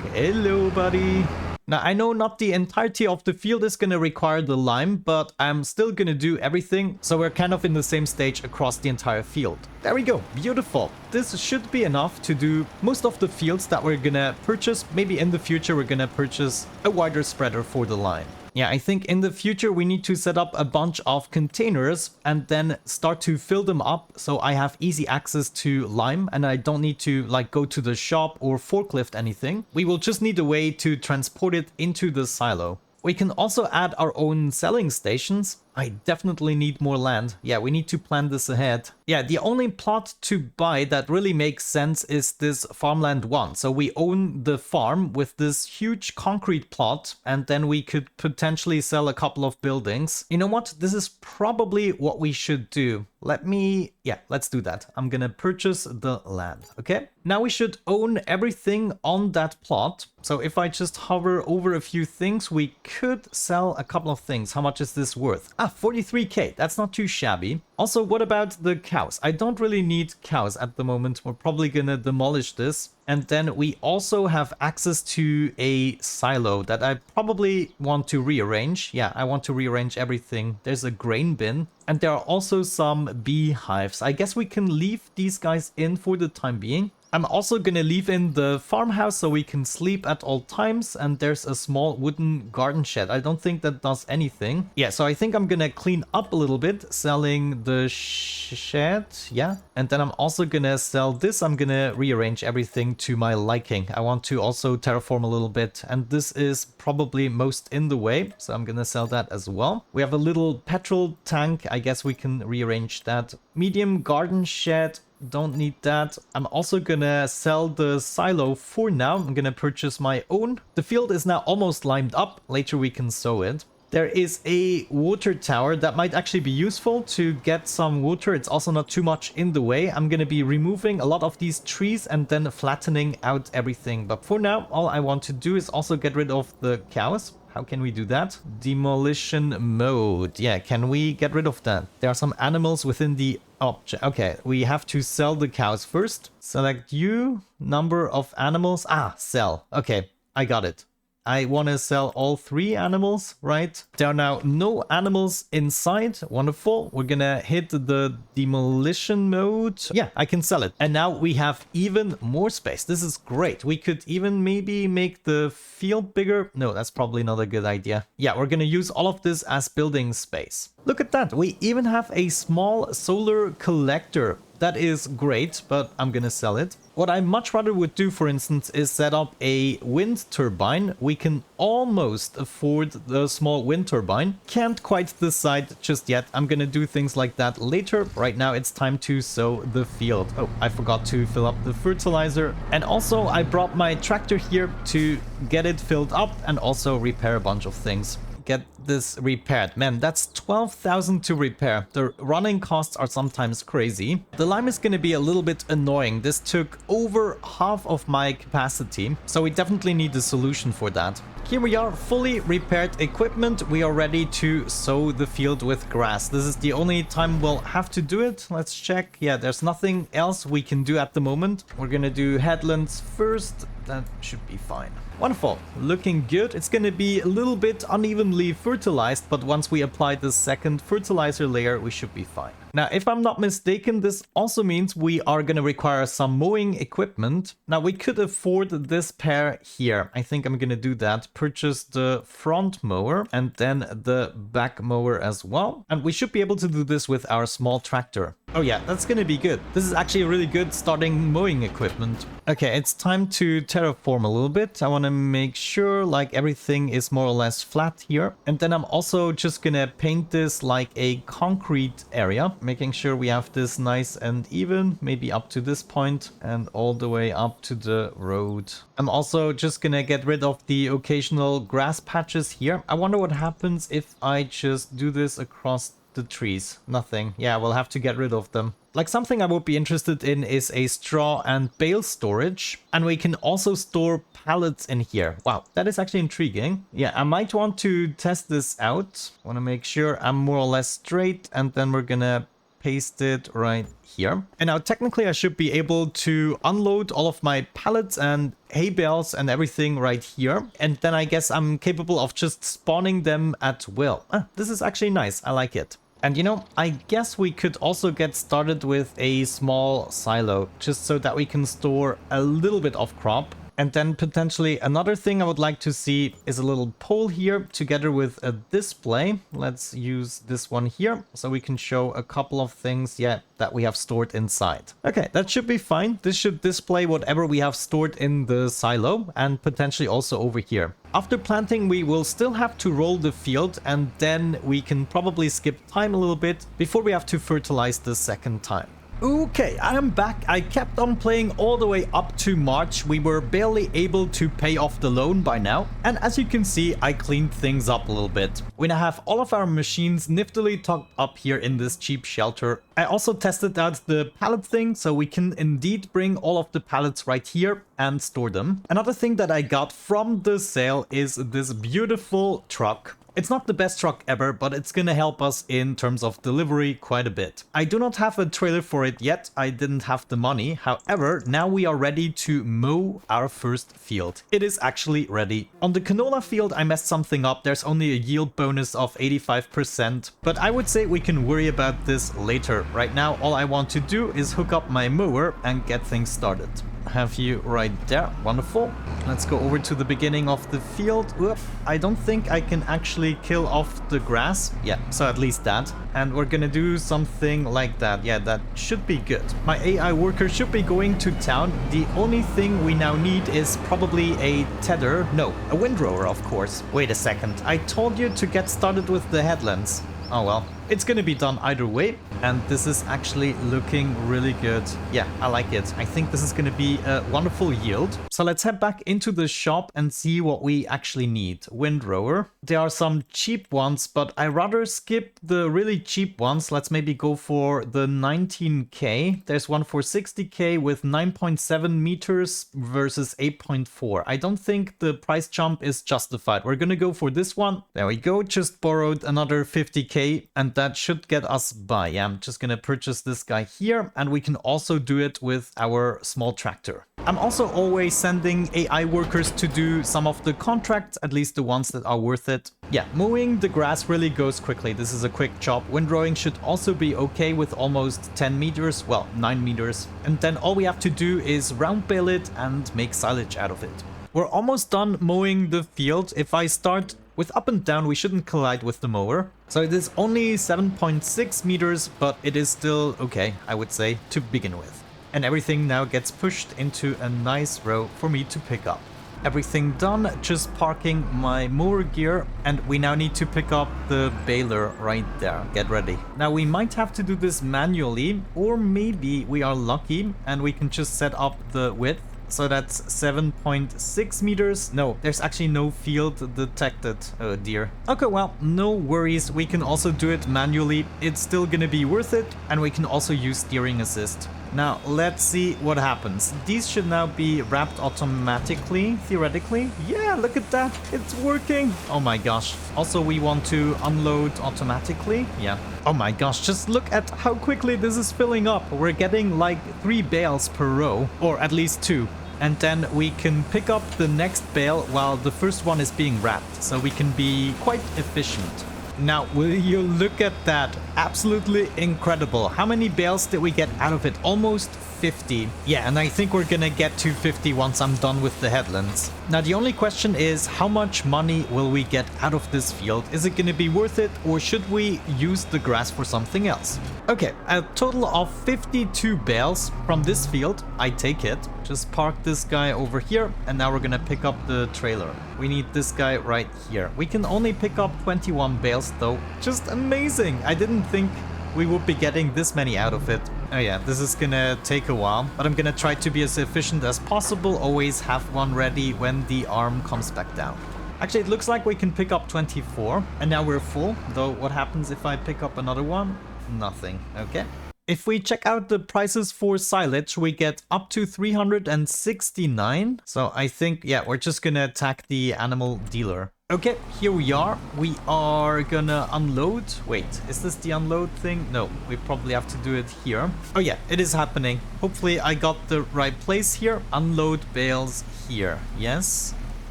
Okay, hello, buddy. Now, I know not the entirety of the field is going to require the lime, but I'm still going to do everything, so we're kind of in the same stage across the entire field. There we go, beautiful. This should be enough to do most of the fields that we're going to purchase. Maybe in the future we're going to purchase a wider spreader for the lime. Yeah, I think in the future we need to set up a bunch of containers and then start to fill them up so I have easy access to lime and I don't need to like go to the shop or forklift anything. We will just need a way to transport it into the silo. We can also add our own selling stations. I definitely need more land. Yeah, we need to plan this ahead. Yeah, the only plot to buy that really makes sense is this farmland 1. So we own the farm with this huge concrete plot, and then we could potentially sell a couple of buildings. You know what? This is probably what we should do. Let's do that. I'm gonna purchase the land, okay? Now we should own everything on that plot. So if I just hover over a few things, we could sell a couple of things. How much is this worth? 43k. That's not too shabby. Also, what about the cows? I don't really need cows at the moment. We're probably gonna demolish this. And then we also have access to a silo that I probably want to rearrange. Yeah, I want to rearrange everything. There's a grain bin. And there are also some beehives. I guess we can leave these guys in for the time being. I'm also gonna leave in the farmhouse so we can sleep at all times, and there's a small wooden garden shed. I don't think that does anything. Yeah, so I think I'm gonna clean up a little bit, selling the shed, yeah. And then I'm also gonna sell this. I'm gonna rearrange everything to my liking. I want to also terraform a little bit, and this is probably most in the way, so I'm gonna sell that as well. We have a little petrol tank. I guess we can rearrange that. Medium garden shed. Don't need that. I'm also gonna sell the silo for now. I'm gonna purchase my own. The field is now almost limed up. Later we can sow it. There is a water tower that might actually be useful to get some water. It's also not too much in the way. I'm gonna be removing a lot of these trees and then flattening out everything. But for now, all I want to do is also get rid of the cows. How can we do that? Demolition mode. Yeah, can we get rid of that? There are some animals within the object. Okay, we have to sell the cows first. Select you. Number of animals. Sell. Okay, I got it. I want to sell all 3 animals, right? There are now no animals inside. Wonderful. We're gonna hit the demolition mode. Yeah, I can sell it. And now we have even more space. This is great. We could even maybe make the field bigger. No, that's probably not a good idea. Yeah, we're gonna use all of this as building space. Look at that. We even have a small solar collector. That is great, but I'm gonna sell it. What I much rather would do, for instance, is set up a wind turbine. We can almost afford the small wind turbine. Can't quite decide just yet. I'm gonna do things like that later. Right now, it's time to sow the field. Oh, I forgot to fill up the fertilizer. And also, I brought my tractor here to get it filled up and also repair a bunch of things. Get this repaired. Man, that's 12,000 to repair. The running costs are sometimes crazy. The lime is going to be a little bit annoying. This took over half of my capacity, so we definitely need a solution for that. Here we are, fully repaired equipment. We are ready to sow the field with grass. This is the only time we'll have to do it. Let's check. Yeah, there's nothing else we can do at the moment. We're gonna do headlands first. That should be fine. Wonderful. Looking good. It's gonna be a little bit unevenly fertilized, but once we apply the second fertilizer layer, we should be fine. Now, if I'm not mistaken, this also means we are going to require some mowing equipment. Now, we could afford this pair here. I think I'm going to do that. Purchase the front mower and then the back mower as well. And we should be able to do this with our small tractor. Oh yeah, that's going to be good. This is actually a really good starting mowing equipment. Okay, it's time to terraform a little bit. I want to make sure like everything is more or less flat here. And then I'm also just going to paint this like a concrete area, making sure we have this nice and even, maybe up to this point and all the way up to the road. I'm also just going to get rid of the occasional grass patches here. I wonder what happens if I just do this across the trees. Nothing. Yeah, we'll have to get rid of them. Like, something I would be interested in is a straw and bale storage. And we can also store pallets in here. Wow, that is actually intriguing. Yeah, I might want to test this out. Want to make sure I'm more or less straight. And then we're gonna paste it right here. And now technically I should be able to unload all of my pallets and hay bales and everything right here. And then I guess I'm capable of just spawning them at will. This is actually nice. I like it. And you know, I guess we could also get started with a small silo, just so that we can store a little bit of crop. And then potentially another thing I would like to see is a little pole here together with a display. Let's use this one here so we can show a couple of things, yeah, that we have stored inside. Okay, that should be fine. This should display whatever we have stored in the silo and potentially also over here. After planting, we will still have to roll the field, and then we can probably skip time a little bit before we have to fertilize the second time. Okay, I am back. I kept on playing all the way up to March. We were barely able to pay off the loan by now. And as you can see, I cleaned things up a little bit. We now have all of our machines niftily tucked up here in this cheap shelter. I also tested out the pallet thing, so we can indeed bring all of the pallets right here and store them. Another thing that I got from the sale is this beautiful truck. It's not the best truck ever, but it's gonna help us in terms of delivery quite a bit. I do not have a trailer for it yet. I didn't have the money. However, now we are ready to mow our first field. It is actually ready. On the canola field, I messed something up. There's only a yield bonus of 85%, but I would say we can worry about this later. Right now, all I want to do is hook up my mower and get things started. Have you right there. Wonderful. Let's go over to the beginning of the field. Whoop. I don't think I can actually kill off the grass. Yeah, so at least that. And we're gonna do something like that. Yeah, that should be good. My AI worker should be going to town. The only thing we now need is probably a tether. No, a windrower, of course. Wait a second. I told you to get started with the headlands. Oh well, it's gonna be done either way, and this is actually looking really good. Yeah, I like it. I think this is gonna be a wonderful yield. So let's head back into the shop and see what we actually need. Windrower. There are some cheap ones, but I rather skip the really cheap ones. Let's maybe go for the 19k. There's one for 60k with 9.7 meters versus 8.4. I don't think the price jump is justified. We're gonna go for this one. There we go. Just borrowed another 50k, and that should get us by. Yeah, I'm just gonna purchase this guy here, and we can also do it with our small tractor. I'm also always sending AI workers to do some of the contracts, at least the ones that are worth it. Yeah, mowing the grass really goes quickly. This is a quick job. Windrowing should also be okay with almost 10 meters, well, 9 meters. And then all we have to do is round bale it and make silage out of it. We're almost done mowing the field. If I start with up and down, we shouldn't collide with the mower. So it is only 7.6 meters, but it is still okay, I would say, to begin with. And everything now gets pushed into a nice row for me to pick up. Everything done, just parking my mower gear, and we now need to pick up the baler right there. Get ready. Now we might have to do this manually, or maybe we are lucky and we can just set up the width. So that's 7.6 meters. No, there's actually no field detected. Oh dear. Okay, well, no worries. We can also do it manually. It's still gonna be worth it. And we can also use steering assist. Now, let's see what happens. These should now be wrapped automatically, theoretically. Yeah, look at that. It's working. Oh my gosh. Also, we want to unload automatically. Yeah. Oh my gosh, just look at how quickly this is filling up. We're getting like 3 bales per row, or at least 2. And then we can pick up the next bale while the first one is being wrapped. So we can be quite efficient. Now, will you look at that? Absolutely incredible. How many bales did we get out of it? Almost 50. Yeah, and I think we're gonna get to 50 once I'm done with the headlands. Now, the only question is, how much money will we get out of this field? Is it gonna be worth it, or should we use the grass for something else? Okay, a total of 52 bales from this field. I take it. Just park this guy over here, and now we're gonna pick up the trailer. We need this guy right here. We can only pick up 21 bales though. Just amazing. I didn't think we would be getting this many out of it. Oh yeah, this is gonna take a while, but I'm gonna try to be as efficient as possible. Always have one ready when the arm comes back down. Actually, it looks like we can pick up 24, and now we're full. Though, what happens if I pick up another one? Nothing. Okay. If we check out the prices for silage, we get up to 369. So I think, yeah, we're just gonna attack the animal dealer. Okay, here we are. We are gonna unload. Wait, is this the unload thing? No, we probably have to do it here. Oh yeah, it is happening. Hopefully I got the right place here. Unload bales here. Yes.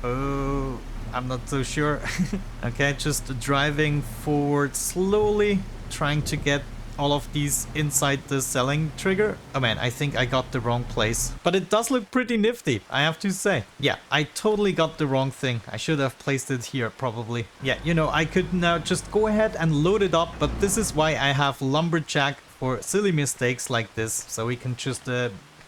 Oh, I'm not so sure. Okay, just driving forward slowly, trying to get all of these inside the selling trigger. Oh man, I think I got the wrong place. But it does look pretty nifty, I have to say. Yeah, I totally got the wrong thing. I should have placed it here probably. Yeah, you know, I could now just go ahead and load it up, but this is why I have Lumberjack for silly mistakes like this. So we can just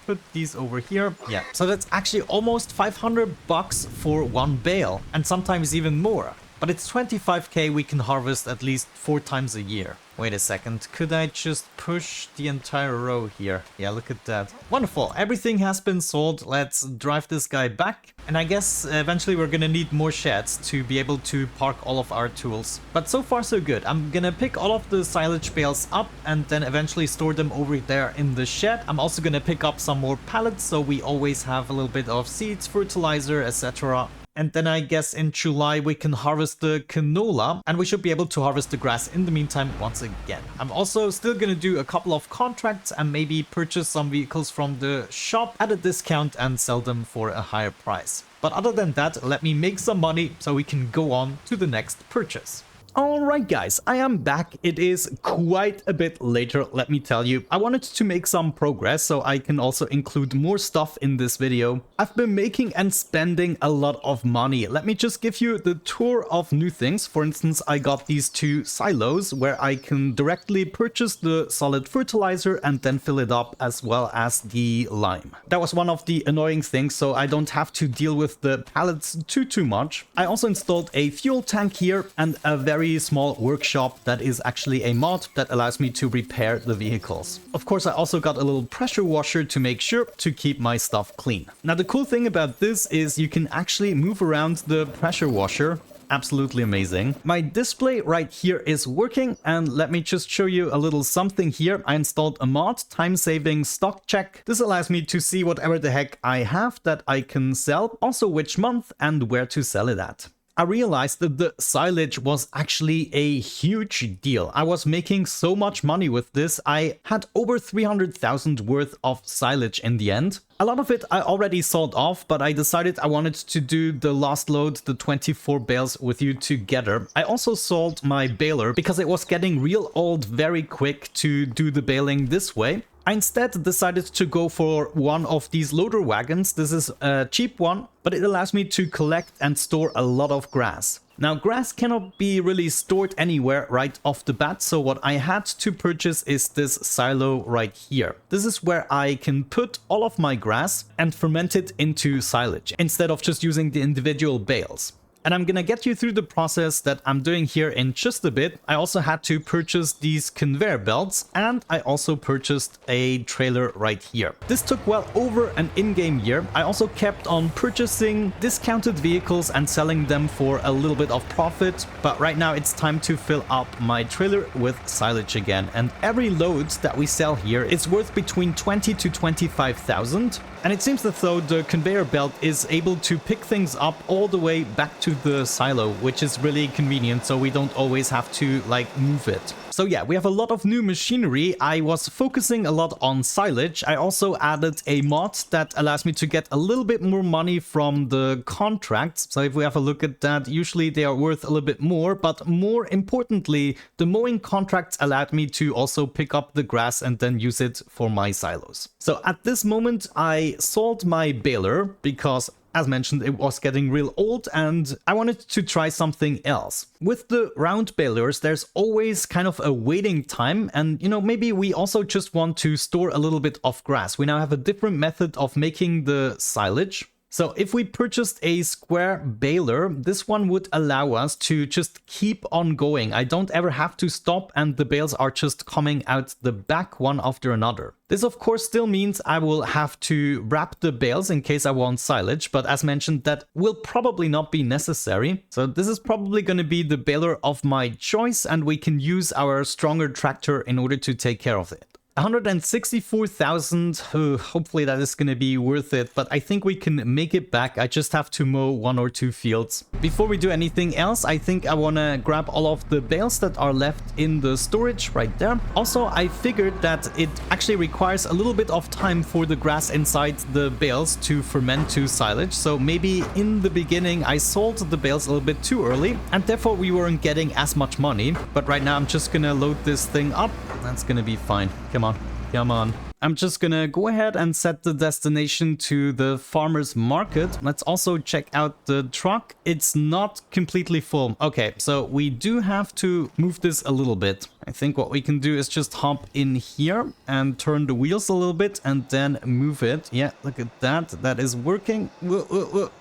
put these over here. Yeah, so that's actually almost 500 bucks for one bale, and sometimes even more. But it's 25k we can harvest at least 4 times a year. Wait a second, could I just push the entire row here? Yeah, look at that. Wonderful, everything has been sold. Let's drive this guy back. And I guess eventually we're gonna need more sheds to be able to park all of our tools. But so far so good. I'm gonna pick all of the silage bales up and then eventually store them over there in the shed. I'm also gonna pick up some more pallets so we always have a little bit of seeds, fertilizer, etc. And then I guess in July we can harvest the canola, and we should be able to harvest the grass in the meantime once again. I'm also still gonna do a couple of contracts and maybe purchase some vehicles from the shop at a discount and sell them for a higher price. But other than that, let me make some money so we can go on to the next purchase. Alright guys, I am back. It is quite a bit later, let me tell you. I wanted to make some progress so I can also include more stuff in this video. I've been making and spending a lot of money. Let me just give you the tour of new things. For instance, I got these 2 silos where I can directly purchase the solid fertilizer and then fill it up, as well as the lime. That was one of the annoying things, so I don't have to deal with the pallets too much. I also installed a fuel tank here and a very small workshop that is actually a mod that allows me to repair the vehicles. Of course, I also got a little pressure washer to make sure to keep my stuff clean. Now, the cool thing about this is you can actually move around the pressure washer. Absolutely amazing. My display right here is working, and let me just show you a little something here. I installed a mod, time-saving stock check. This allows me to see whatever the heck I have that I can sell, also which month and where to sell it at. I realized that the silage was actually a huge deal. I was making so much money with this. I had over 300,000 worth of silage in the end. A lot of it I already sold off, but I decided I wanted to do the last load, the 24 bales, with you together. I also sold my baler because it was getting real old very quick to do the baling this way. I instead decided to go for one of these loader wagons. This is a cheap one, but it allows me to collect and store a lot of grass. Now, grass cannot be really stored anywhere right off the bat, so what I had to purchase is this silo right here. This is where I can put all of my grass and ferment it into silage, instead of just using the individual bales. And I'm gonna get you through the process that I'm doing here in just a bit. I also had to purchase these conveyor belts, and I also purchased a trailer right here. This took well over an in-game year. I also kept on purchasing discounted vehicles and selling them for a little bit of profit, but right now it's time to fill up my trailer with silage again. And every load that we sell here is worth between 20 to 25,000. And it seems as though the conveyor belt is able to pick things up all the way back to the silo, which is really convenient, so we don't always have to like move it. So yeah, we have a lot of new machinery. I was focusing a lot on silage. I also added a mod that allows me to get a little bit more money from the contracts. So if we have a look at that, usually they are worth a little bit more, but more importantly, the mowing contracts allowed me to also pick up the grass and then use it for my silos. So at this moment, I sold my baler because, as mentioned, it was getting real old and I wanted to try something else. With the round balers, there's always kind of a waiting time, and you know, maybe we also just want to store a little bit of grass. We now have a different method of making the silage. So if we purchased a square baler, this one would allow us to just keep on going. I don't ever have to stop, and the bales are just coming out the back one after another. This of course still means I will have to wrap the bales in case I want silage, but as mentioned, that will probably not be necessary. So this is probably going to be the baler of my choice, and we can use our stronger tractor in order to take care of it. 164,000, hopefully that is going to be worth it, but I think we can make it back. I just have to mow 1 or 2 fields. Before we do anything else, I think I want to grab all of the bales that are left in the storage right there. Also, I figured that it actually requires a little bit of time for the grass inside the bales to ferment to silage, so maybe in the beginning I sold the bales a little bit too early, and therefore we weren't getting as much money. But right now I'm just gonna load this thing up. That's gonna be fine. Come on. Come on. I'm just gonna go ahead and set the destination to the farmer's market. Let's also check out the truck. It's not completely full. Okay, so we do have to move this a little bit. I think what we can do is just hop in here and turn the wheels a little bit and then move it. Yeah, look at that. That is working.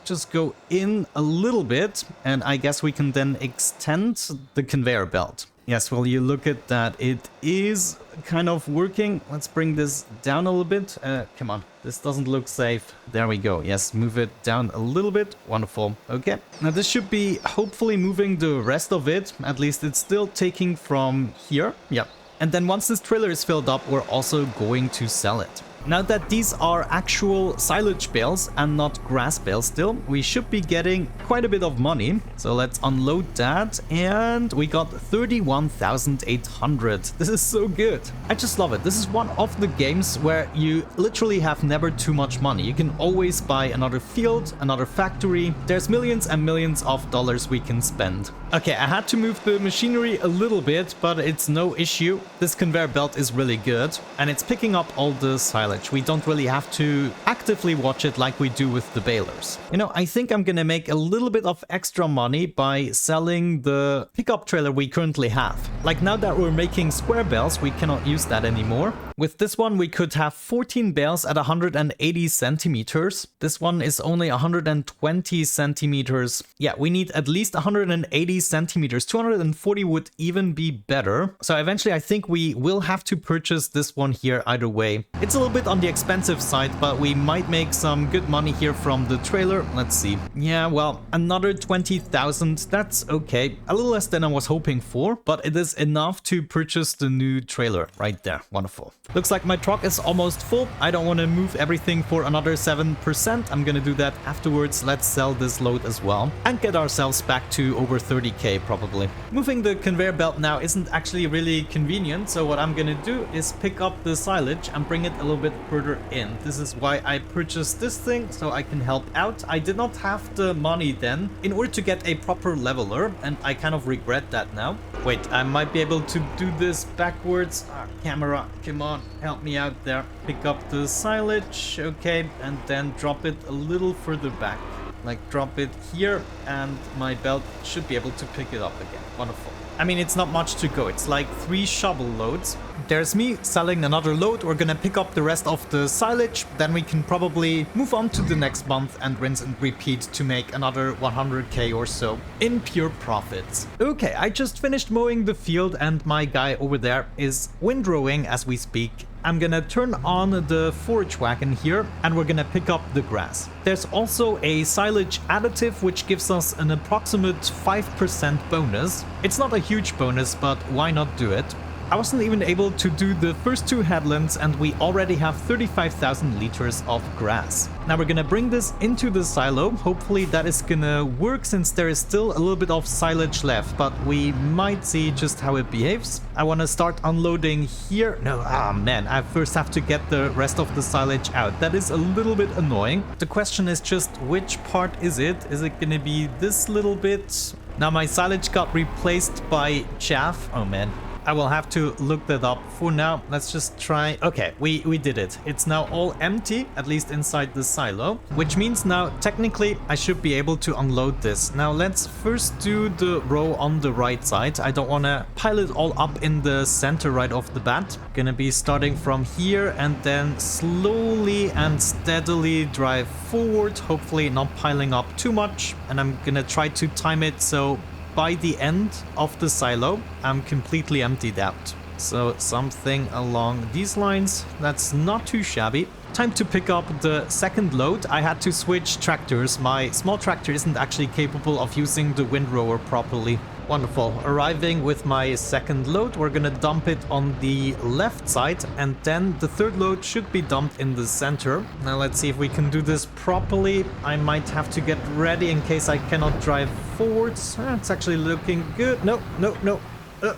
Just go in a little bit, and I guess we can then extend the conveyor belt. Yes, well, you look at that. It is kind of working. Let's bring this down a little bit. Come on. This doesn't look safe. There we go. Yes, move it down a little bit. Wonderful. Okay. Now, this should be hopefully moving the rest of it. At least it's still taking from here. Yep. And then once this trailer is filled up, we're also going to sell it. Now that these are actual silage bales and not grass bales still, we should be getting quite a bit of money. So let's unload that, and we got 31,800. This is so good. I just love it. This is one of the games where you literally have never too much money. You can always buy another field, another factory. There's millions and millions of dollars we can spend. Okay, I had to move the machinery a little bit, but it's no issue. This conveyor belt is really good, and it's picking up all the silage. We don't really have to actively watch it like we do with the balers. You know, I think I'm gonna make a little bit of extra money by selling the pickup trailer we currently have. Like, now that we're making square bales, we cannot use that anymore. With this one, we could have 14 bales at 180 centimeters. This one is only 120 centimeters. Yeah, we need at least 180 centimeters. 240 would even be better. So eventually, I think we will have to purchase this one here either way. It's a little bit on the expensive side, but we might make some good money here from the trailer. Let's see. Yeah, well, another 20,000. That's okay. A little less than I was hoping for, but it is enough to purchase the new trailer right there. Wonderful. Looks like my truck is almost full. I don't want to move everything for another 7%. I'm gonna do that afterwards. Let's sell this load as well and get ourselves back to over 30k probably. Moving the conveyor belt now isn't actually really convenient, so what I'm gonna do is pick up the silage and bring it a little bit further in. This is why I purchased this thing, so I can help out. I did not have the money then in order to get a proper leveler, and I kind of regret that now. Wait, I might be able to do this backwards. Camera, come on, help me out there. Pick up the silage, okay, and then drop it a little further back. Like, drop it here, and my belt should be able to pick it up again. Wonderful. I mean, it's not much to go. It's like 3 shovel loads. There's me selling another load. We're gonna pick up the rest of the silage. Then we can probably move on to the next month and rinse and repeat to make another 100k or so in pure profits. Okay, I just finished mowing the field and my guy over there is windrowing as we speak. I'm gonna turn on the forage wagon here and we're gonna pick up the grass. There's also a silage additive which gives us an approximate 5% bonus. It's not a huge bonus, but why not do it? I wasn't even able to do the first 2 headlands and we already have 35,000 liters of grass. Now we're gonna bring this into the silo. Hopefully that is gonna work since there is still a little bit of silage left, but we might see just how it behaves. I want to start unloading here. No, man, I first have to get the rest of the silage out. That is a little bit annoying. The question is just which part is it? Is it gonna be this little bit? Now my silage got replaced by chaff. Oh man. I will have to look that up. For now, let's just try. Okay, we did it. It's now all empty, at least inside the silo, which means now technically I should be able to unload this. Now let's first do the row on the right side. I don't want to pile it all up in the center right off the bat. Gonna be starting from here and then slowly and steadily drive forward, hopefully not piling up too much. And I'm gonna try to time it so by the end of the silo, I'm completely emptied out. So something along these lines, that's not too shabby. Time to pick up the second load. I had to switch tractors. My small tractor isn't actually capable of using the windrower properly. Wonderful. Arriving with my second load, we're gonna dump it on the left side and then the third load should be dumped in the center. Now let's see if we can do this properly. I might have to get ready in case I cannot drive forwards. It's actually looking good. No.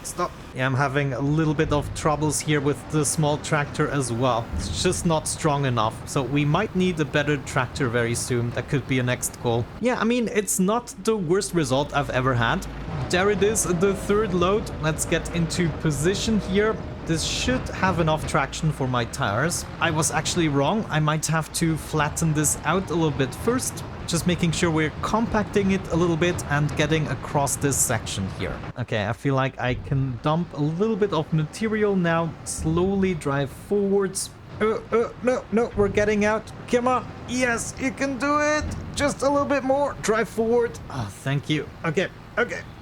Stop. Yeah, I'm having a little bit of troubles here with the small tractor as well. It's just not strong enough. So we might need a better tractor very soon. That could be a next goal. Yeah, I mean, it's not the worst result I've ever had. There it is, the third load. Let's get into position here. This should have enough traction for my tires. I was actually wrong. I might have to flatten this out a little bit first. Just making sure we're compacting it a little bit and getting across this section here. Okay, I feel like I can dump a little bit of material now. Slowly drive forwards. No, we're getting out. Come on. Yes, you can do it. Just a little bit more. Drive forward. Oh, thank you. Okay.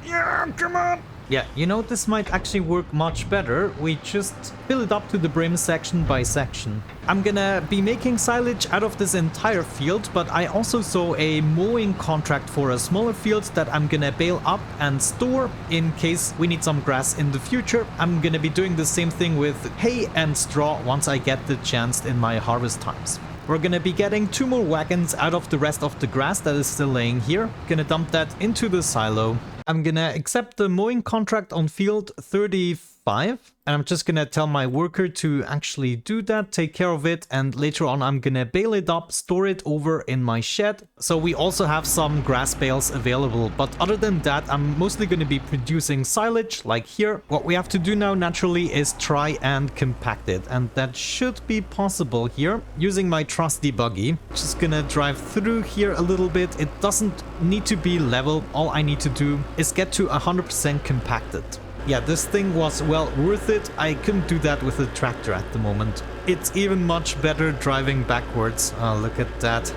Yeah, come on. Yeah, you know, this might actually work much better. We just fill it up to the brim section by section. I'm gonna be making silage out of this entire field, but I also saw a mowing contract for a smaller field that I'm gonna bale up and store in case we need some grass in the future. I'm gonna be doing the same thing with hay and straw once I get the chance in my harvest times. We're gonna be getting 2 more wagons out of the rest of the grass that is still laying here. Gonna dump that into the silo. I'm gonna accept the mowing contract on field 35. And I'm just gonna tell my worker to actually do that, take care of it, and later on I'm gonna bale it up, store it over in my shed. So we also have some grass bales available, but other than that, I'm mostly gonna be producing silage, like here. What we have to do now naturally is try and compact it, and that should be possible here, using my trusty buggy. Just gonna drive through here a little bit. It doesn't need to be level, all I need to do is get to 100% compacted. Yeah, this thing was well worth it. I couldn't do that with a tractor at the moment. It's even much better driving backwards. Oh, look at that.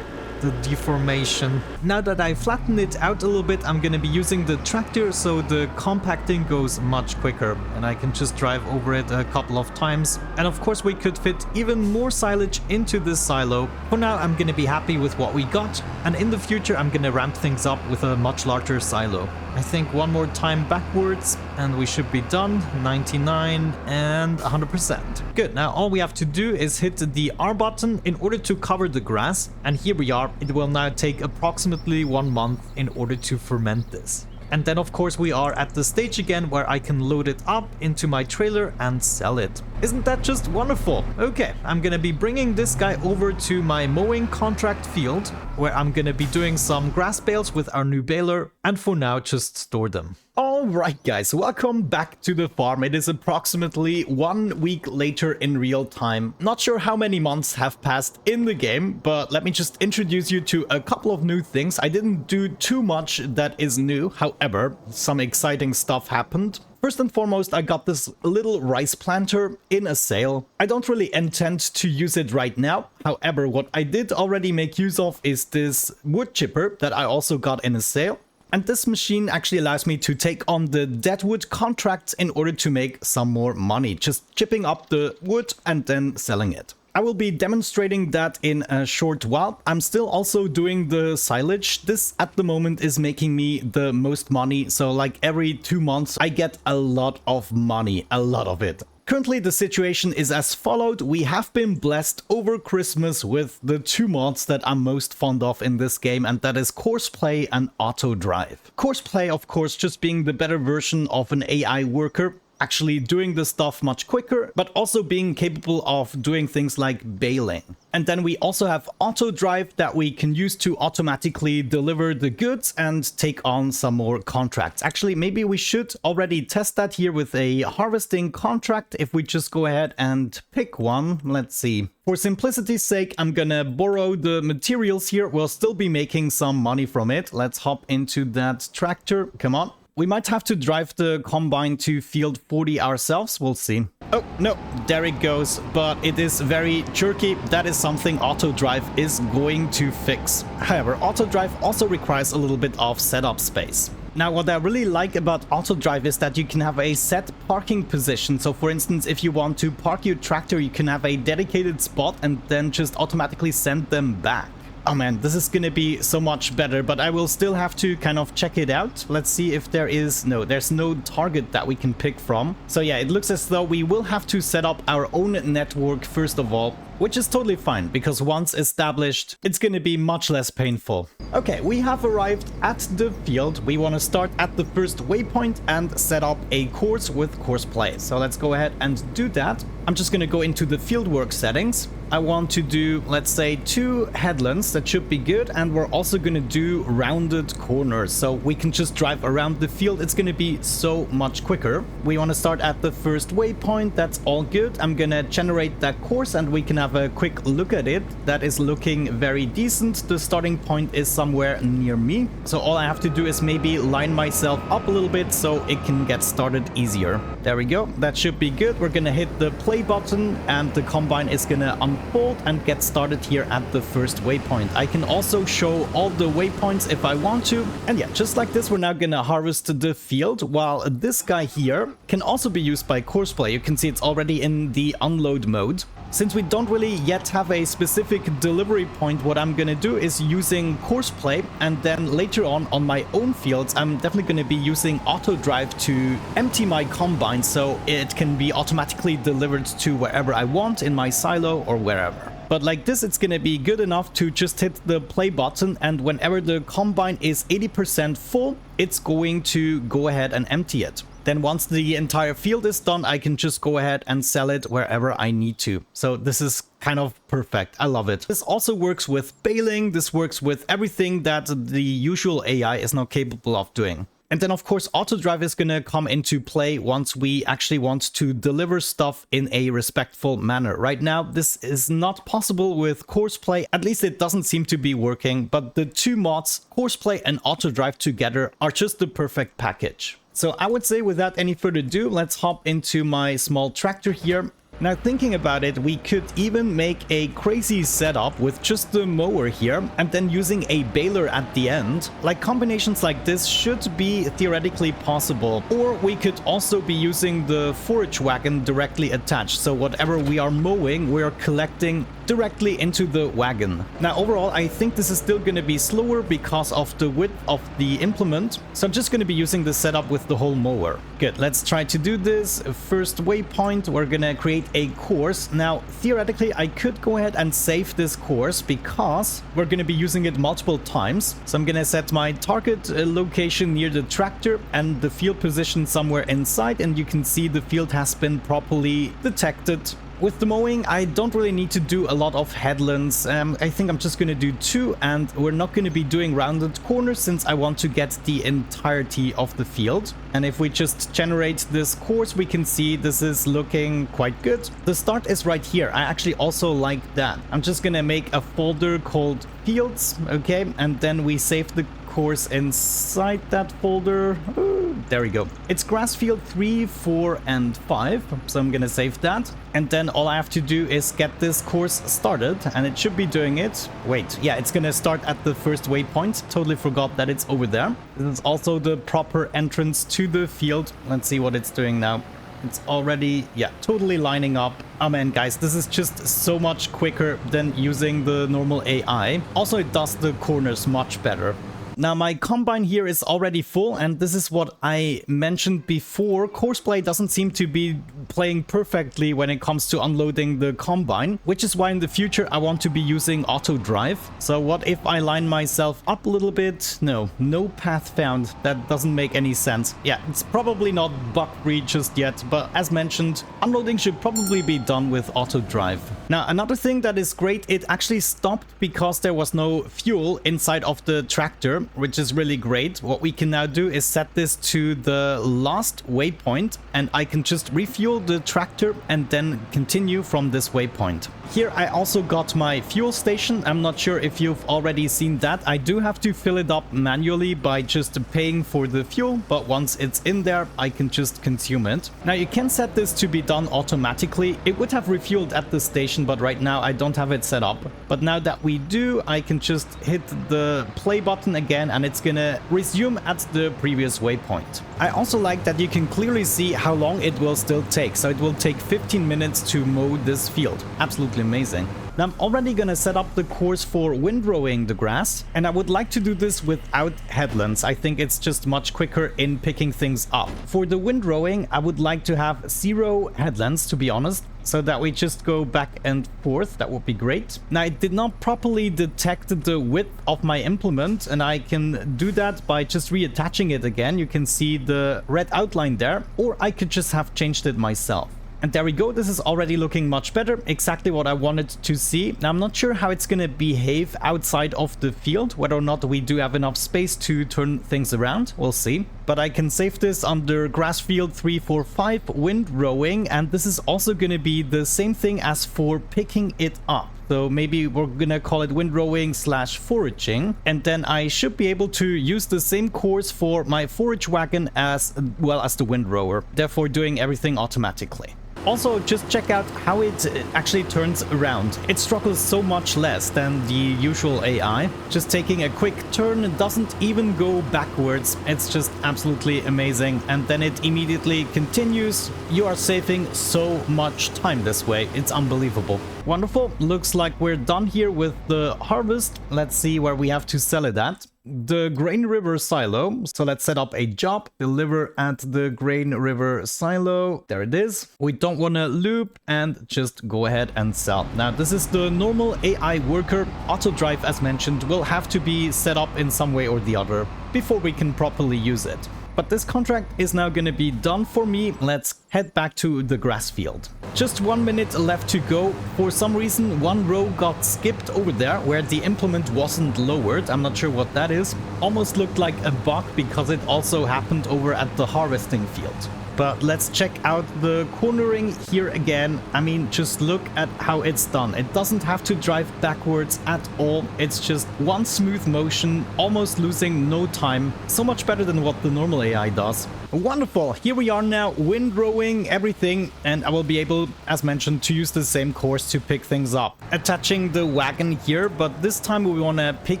The deformation. Now that I flattened it out a little bit, I'm gonna be using the tractor so the compacting goes much quicker and I can just drive over it a couple of times. And of course we could fit even more silage into this silo. For now I'm gonna be happy with what we got, and in the future I'm gonna ramp things up with a much larger silo. I think one more time backwards and we should be done. 99 and 100%. Good, now all we have to do is hit the R button in order to cover the grass, and here we are. It will now take approximately 1 month in order to ferment this. And then of course we are at the stage again where I can load it up into my trailer and sell it. Isn't that just wonderful? Okay, I'm gonna be bringing this guy over to my mowing contract field, where I'm gonna be doing some grass bales with our new baler, and for now just store them. Alright guys, welcome back to the farm. It is approximately 1 week later in real time. Not sure how many months have passed in the game, but let me just introduce you to a couple of new things. I didn't do too much that is new, however, some exciting stuff happened. First and foremost, I got this little rice planter in a sale. I don't really intend to use it right now. However, what I did already make use of is this wood chipper that I also got in a sale. And this machine actually allows me to take on the deadwood contracts in order to make some more money, just chipping up the wood and then selling it. I will be demonstrating that in a short while. I'm still also doing the silage. This at the moment is making me the most money. So like every 2 months, I get a lot of money, a lot of it. Currently, the situation is as followed. We have been blessed over Christmas with the 2 mods that I'm most fond of in this game, and that is Courseplay and Autodrive. Courseplay, of course, just being the better version of an AI worker, actually doing the stuff much quicker, but also being capable of doing things like baling. And then we also have Autodrive that we can use to automatically deliver the goods and take on some more contracts. Actually, maybe we should already test that here with a harvesting contract. If we just go ahead and pick one, let's see. For simplicity's sake, I'm gonna borrow the materials here. We'll still be making some money from it. Let's hop into that tractor. Come on. We might have to drive the combine to field 40 ourselves, we'll see. Oh, no, there it goes, but it is very jerky. That is something Autodrive is going to fix. However, Autodrive also requires a little bit of setup space. Now, what I really like about Autodrive is that you can have a set parking position. So for instance, if you want to park your tractor, you can have a dedicated spot and then just automatically send them back. Oh man, this is gonna be so much better, but I will still have to kind of check it out. Let's see if there's no target that we can pick from. So yeah, it looks as though we will have to set up our own network first of all, which is totally fine because once established, it's gonna be much less painful. Okay, we have arrived at the field. We want to start at the first waypoint and set up a course with Courseplay. So let's go ahead and do that. I'm just gonna go into the fieldwork settings. I want to do, let's say, 2 headlands. That should be good. And we're also gonna do rounded corners, so we can just drive around the field. It's gonna be so much quicker. We want to start at the first waypoint. That's all good. I'm gonna generate that course and we can have a quick look at it. That is looking very decent. The starting point is somewhere near me, so all I have to do is maybe line myself up a little bit so it can get started easier. There we go. That should be good. We're gonna hit the play button and the combine is gonna unfold and get started here at the first waypoint. I can also show all the waypoints if I want to. And yeah, just like this, we're now gonna harvest the field, while this guy here can also be used by Courseplay. You can see it's already in the unload mode. Since we don't really yet have a specific delivery point, what I'm gonna do is using Courseplay, and then later on my own fields, I'm definitely gonna be using Autodrive to empty my combine so it can be automatically delivered to wherever I want in my silo or wherever. But like this, it's gonna be good enough to just hit the play button, and whenever the combine is 80% full, it's going to go ahead and empty it. Then once the entire field is done, I can just go ahead and sell it wherever I need to. So this is kind of perfect. I love it. This also works with Baling. This works with everything that the usual AI is not capable of doing. And then, of course, Autodrive is going to come into play once we actually want to deliver stuff in a respectful manner. Right now, this is not possible with Courseplay. At least it doesn't seem to be working. But the 2 mods, Courseplay and Autodrive together, are just the perfect package. So I would say without any further ado, let's hop into my small tractor here. Now, thinking about it, we could even make a crazy setup with just the mower here and then using a baler at the end. Like, combinations like this should be theoretically possible. Or we could also be using the forage wagon directly attached. So whatever we are mowing, we are collecting directly into the wagon. Now, overall, I think this is still going to be slower because of the width of the implement. So I'm just going to be using the setup with the whole mower. Good, let's try to do this. First waypoint, we're going to create a course. Now, theoretically, I could go ahead and save this course because we're going to be using it multiple times. So I'm going to set my target location near the tractor and the field position somewhere inside, and you can see the field has been properly detected. With the mowing, I don't really need to do a lot of headlands. I think I'm just going to do 2, and we're not going to be doing rounded corners since I want to get the entirety of the field. And if we just generate this course, we can see this is looking quite good. The start is right here. I actually also like that. I'm just going to make a folder called fields, okay? And then we save the course inside that folder. Ooh, there we go. It's grass field 3, 4, and 5. So I'm gonna save that. And then all I have to do is get this course started, and it should be doing it. Wait, yeah, it's gonna start at the first waypoint. Totally forgot that it's over there. This is also the proper entrance to the field. Let's see what it's doing now. It's already, yeah, totally lining up. Oh man, guys, this is just so much quicker than using the normal AI. Also, it does the corners much better. Now, my combine here is already full, and this is what I mentioned before. Courseplay doesn't seem to be playing perfectly when it comes to unloading the combine, which is why in the future I want to be using Autodrive. So what if I line myself up a little bit? No path found. That doesn't make any sense. Yeah, it's probably not bug-free just yet, but as mentioned, unloading should probably be done with Autodrive. Now, another thing that is great, it actually stopped because there was no fuel inside of the tractor, which is really great. What we can now do is set this to the last waypoint, and I can just refuel the tractor and then continue from this waypoint. Here I also got my fuel station. I'm not sure if you've already seen that. I do have to fill it up manually by just paying for the fuel, but once it's in there, I can just consume it. Now, you can set this to be done automatically. It would have refueled at the station, but right now I don't have it set up. But now that we do, I can just hit the play button again, and it's gonna resume at the previous waypoint. I also like that you can clearly see how long it will still take. So it will take 15 minutes to mow this field. Absolutely amazing. Now, I'm already gonna set up the course for windrowing the grass, and I would like to do this without headlands. I think it's just much quicker in picking things up. For the windrowing, I would like to have 0 headlands, to be honest, so that we just go back and forth. That would be great. Now, it did not properly detect the width of my implement, and I can do that by just reattaching it again. You can see the red outline there, or I could just have changed it myself. And there we go. This is already looking much better. Exactly what I wanted to see. Now, I'm not sure how it's going to behave outside of the field, whether or not we do have enough space to turn things around. We'll see. But I can save this under grass field 345 windrowing, and this is also going to be the same thing as for picking it up. So maybe we're gonna call it windrowing / foraging, and then I should be able to use the same course for my forage wagon as well as the windrower, therefore doing everything automatically. Also, just check out how it actually turns around. It struggles so much less than the usual AI. Just taking a quick turn doesn't even go backwards. It's just absolutely amazing. And then it immediately continues. You are saving so much time this way. It's unbelievable. Wonderful. Looks like we're done here with the harvest. Let's see where we have to sell it at. The Grain River silo. So let's set up a job, deliver at the Grain River silo. There it is. We don't want to loop and just go ahead and sell. Now, this is the normal AI worker. Autodrive, as mentioned, will have to be set up in some way or the other before we can properly use it. But this contract is now going to be done for me. Let's head back to the grass field. Just 1 minute left to go. For some reason, one row got skipped over there where the implement wasn't lowered. I'm not sure what that is. Almost looked like a bug because it also happened over at the harvesting field. But let's check out the cornering here again. I mean, just look at how it's done. It doesn't have to drive backwards at all. It's just one smooth motion, almost losing no time. So much better than what the normal AI does. Wonderful. Here we are now, windrowing everything, and I will be able, as mentioned, to use the same course to pick things up. Attaching the wagon here, but this time we want to pick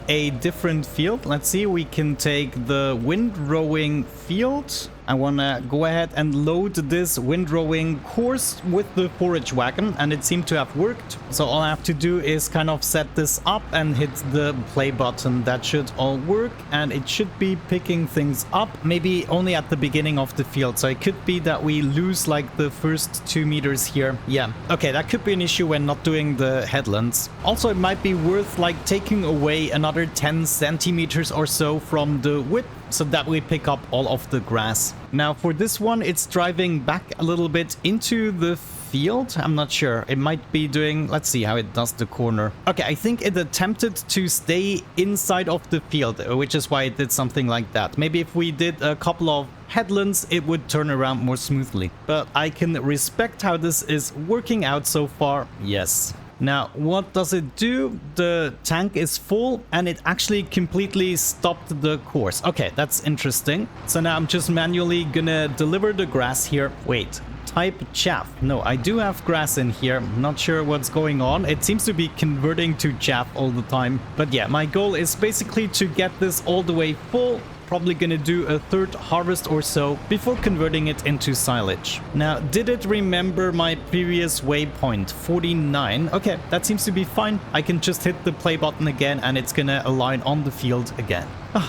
a different field. Let's see, we can take the windrowing field. I want to go ahead and load this windrowing course with the forage wagon, and it seemed to have worked. So all I have to do is kind of set this up and hit the play button. That should all work, and it should be picking things up, maybe only at the beginning of the field. So it could be that we lose like the first 2 meters here. Yeah, okay, that could be an issue when not doing the headlands. Also, it might be worth like taking away another 10 centimeters or so from the width, so that we pick up all of the grass. Now for this one, it's driving back a little bit into the field. I'm not sure. It might be doing... Let's see how it does the corner. Okay, I think it attempted to stay inside of the field, which is why it did something like that. Maybe if we did a couple of headlands, it would turn around more smoothly. But I can respect how this is working out so far. Yes. Now, what does it do? The tank is full and it actually completely stopped the course. Okay, that's interesting. So now I'm just manually gonna deliver the grass here. Wait, type chaff. No, I do have grass in here. I'm not sure what's going on. It seems to be converting to chaff all the time. But yeah, my goal is basically to get this all the way full. Probably gonna do a third harvest or so before converting it into silage. Now, did it remember my previous waypoint, 49? Okay, that seems to be fine. I can just hit the play button again and it's gonna align on the field again.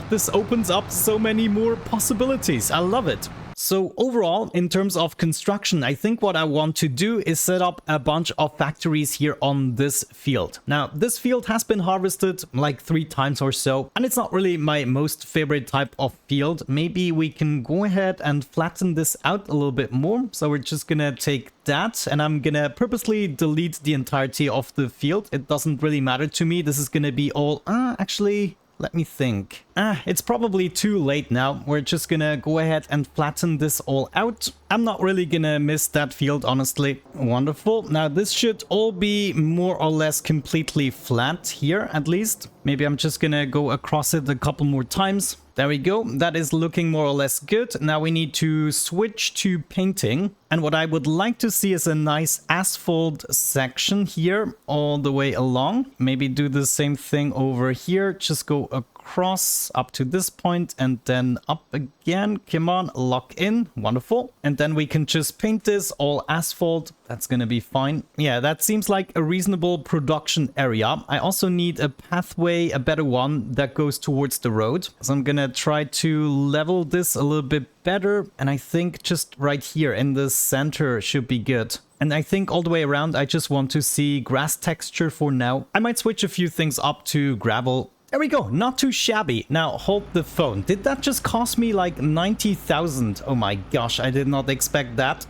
This opens up so many more possibilities. I love it. So overall, in terms of construction, I think what I want to do is set up a bunch of factories here on this field. Now, this field has been harvested like 3 times or so, and it's not really my most favorite type of field. Maybe we can go ahead and flatten this out a little bit more. So we're just gonna take that, and I'm gonna purposely delete the entirety of the field. It doesn't really matter to me. This is gonna be all... actually... Let me think. It's probably too late now. We're just gonna go ahead and flatten this all out. I'm not really gonna miss that field, honestly. Wonderful. Now, this should all be more or less completely flat here, at least. Maybe I'm just gonna go across it a couple more times. There we go. That is looking more or less good. Now we need to switch to painting. And what I would like to see is a nice asphalt section here all the way along. Maybe do the same thing over here. Just go across up to this point and then up again. Come on, lock in. Wonderful. And then we can just paint this all asphalt. That's gonna be fine. Yeah, that seems like a reasonable production area. I also need a pathway, a better one that goes towards the road. So I'm gonna try to level this a little bit better. And I think just right here in the center should be good. And I think all the way around, I just want to see grass texture for now. I might switch a few things up to gravel. There we go, not too shabby. Now hold the phone. Did that just cost me like 90,000? Oh my gosh, I did not expect that.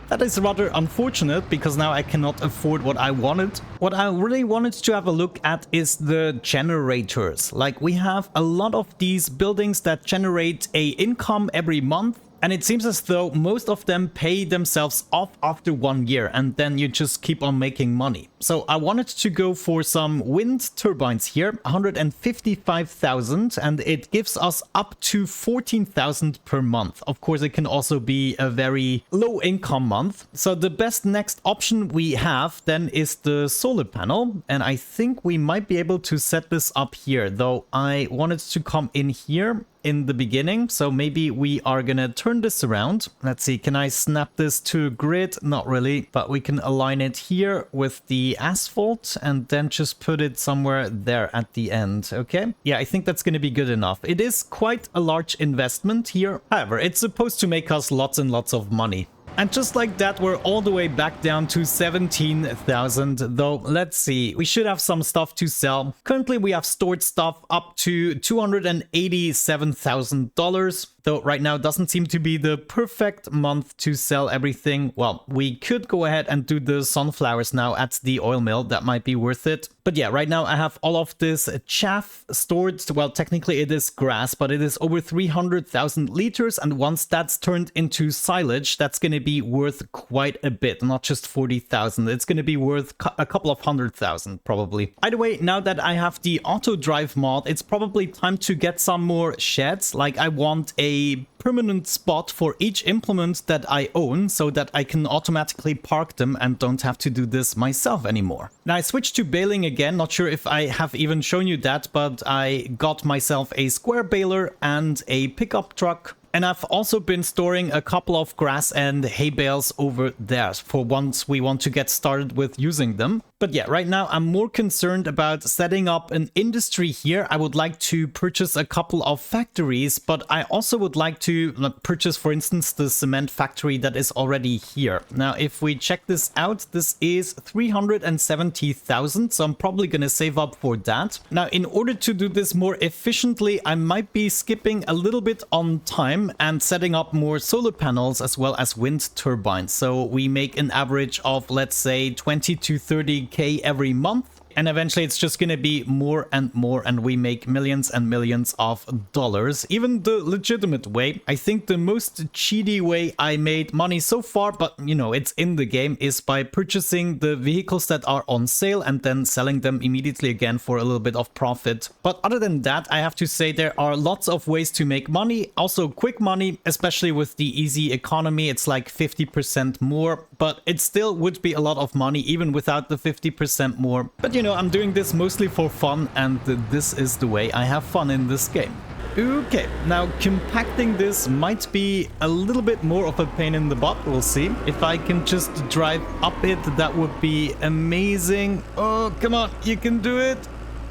That is rather unfortunate because now I cannot afford what I wanted. What I really wanted to have a look at is the generators. Like we have a lot of these buildings that generate a income every month. And it seems as though most of them pay themselves off after 1 year and then you just keep on making money. So I wanted to go for some wind turbines here, 155,000, and it gives us up to 14,000 per month. Of course, it can also be a very low income month. So the best next option we have then is the solar panel. And I think we might be able to set this up here, though I wanted to come in here in the beginning, so maybe we are gonna turn this around. Let's see, can I snap this to grid? Not really, but we can align it here with the asphalt and then just put it somewhere there at the end. Okay, yeah, I think that's gonna be good enough. It is quite a large investment here, however it's supposed to make us lots and lots of money. And just like that, we're all the way back down to 17,000, though let's see, we should have some stuff to sell. Currently we have stored stuff up to $287,000, though right now doesn't seem to be the perfect month to sell everything. Well, we could go ahead and do the sunflowers now at the oil mill, that might be worth it. But yeah, right now I have all of this chaff stored. Well, technically it is grass, but it is over 300,000 liters, and once that's turned into silage, that's going to be worth quite a bit, not just 40,000. It's going to be worth a couple of 100,000 probably. Either way, now that I have the Autodrive mod, it's probably time to get some more sheds. Like I want a permanent spot for each implement that I own so that I can automatically park them and don't have to do this myself anymore. Now I switched to baling again, not sure if I have even shown you that, but I got myself a square baler and a pickup truck. And I've also been storing a couple of grass and hay bales over there for once we want to get started with using them. But yeah, right now I'm more concerned about setting up an industry here. I would like to purchase a couple of factories, but I also would like to purchase, for instance, the cement factory that is already here. Now, if we check this out, this is 370,000, so I'm probably going to save up for that. Now, in order to do this more efficiently, I might be skipping a little bit on time and setting up more solar panels as well as wind turbines. So we make an average of, let's say, 20 to 30K every month. And eventually it's just gonna be more and more, and we make millions and millions of dollars. Even the legitimate way. I think the most cheaty way I made money so far, but you know, it's in the game, is by purchasing the vehicles that are on sale and then selling them immediately again for a little bit of profit. But other than that, I have to say there are lots of ways to make money. Also quick money, especially with the easy economy. It's like 50% more, but it still would be a lot of money even without the 50% more. But you know, I'm doing this mostly for fun, and this is the way I have fun in this game. Okay, now compacting this might be a little bit more of a pain in the butt, we'll see. If I can just drive up it, that would be amazing. Oh, come on, you can do it.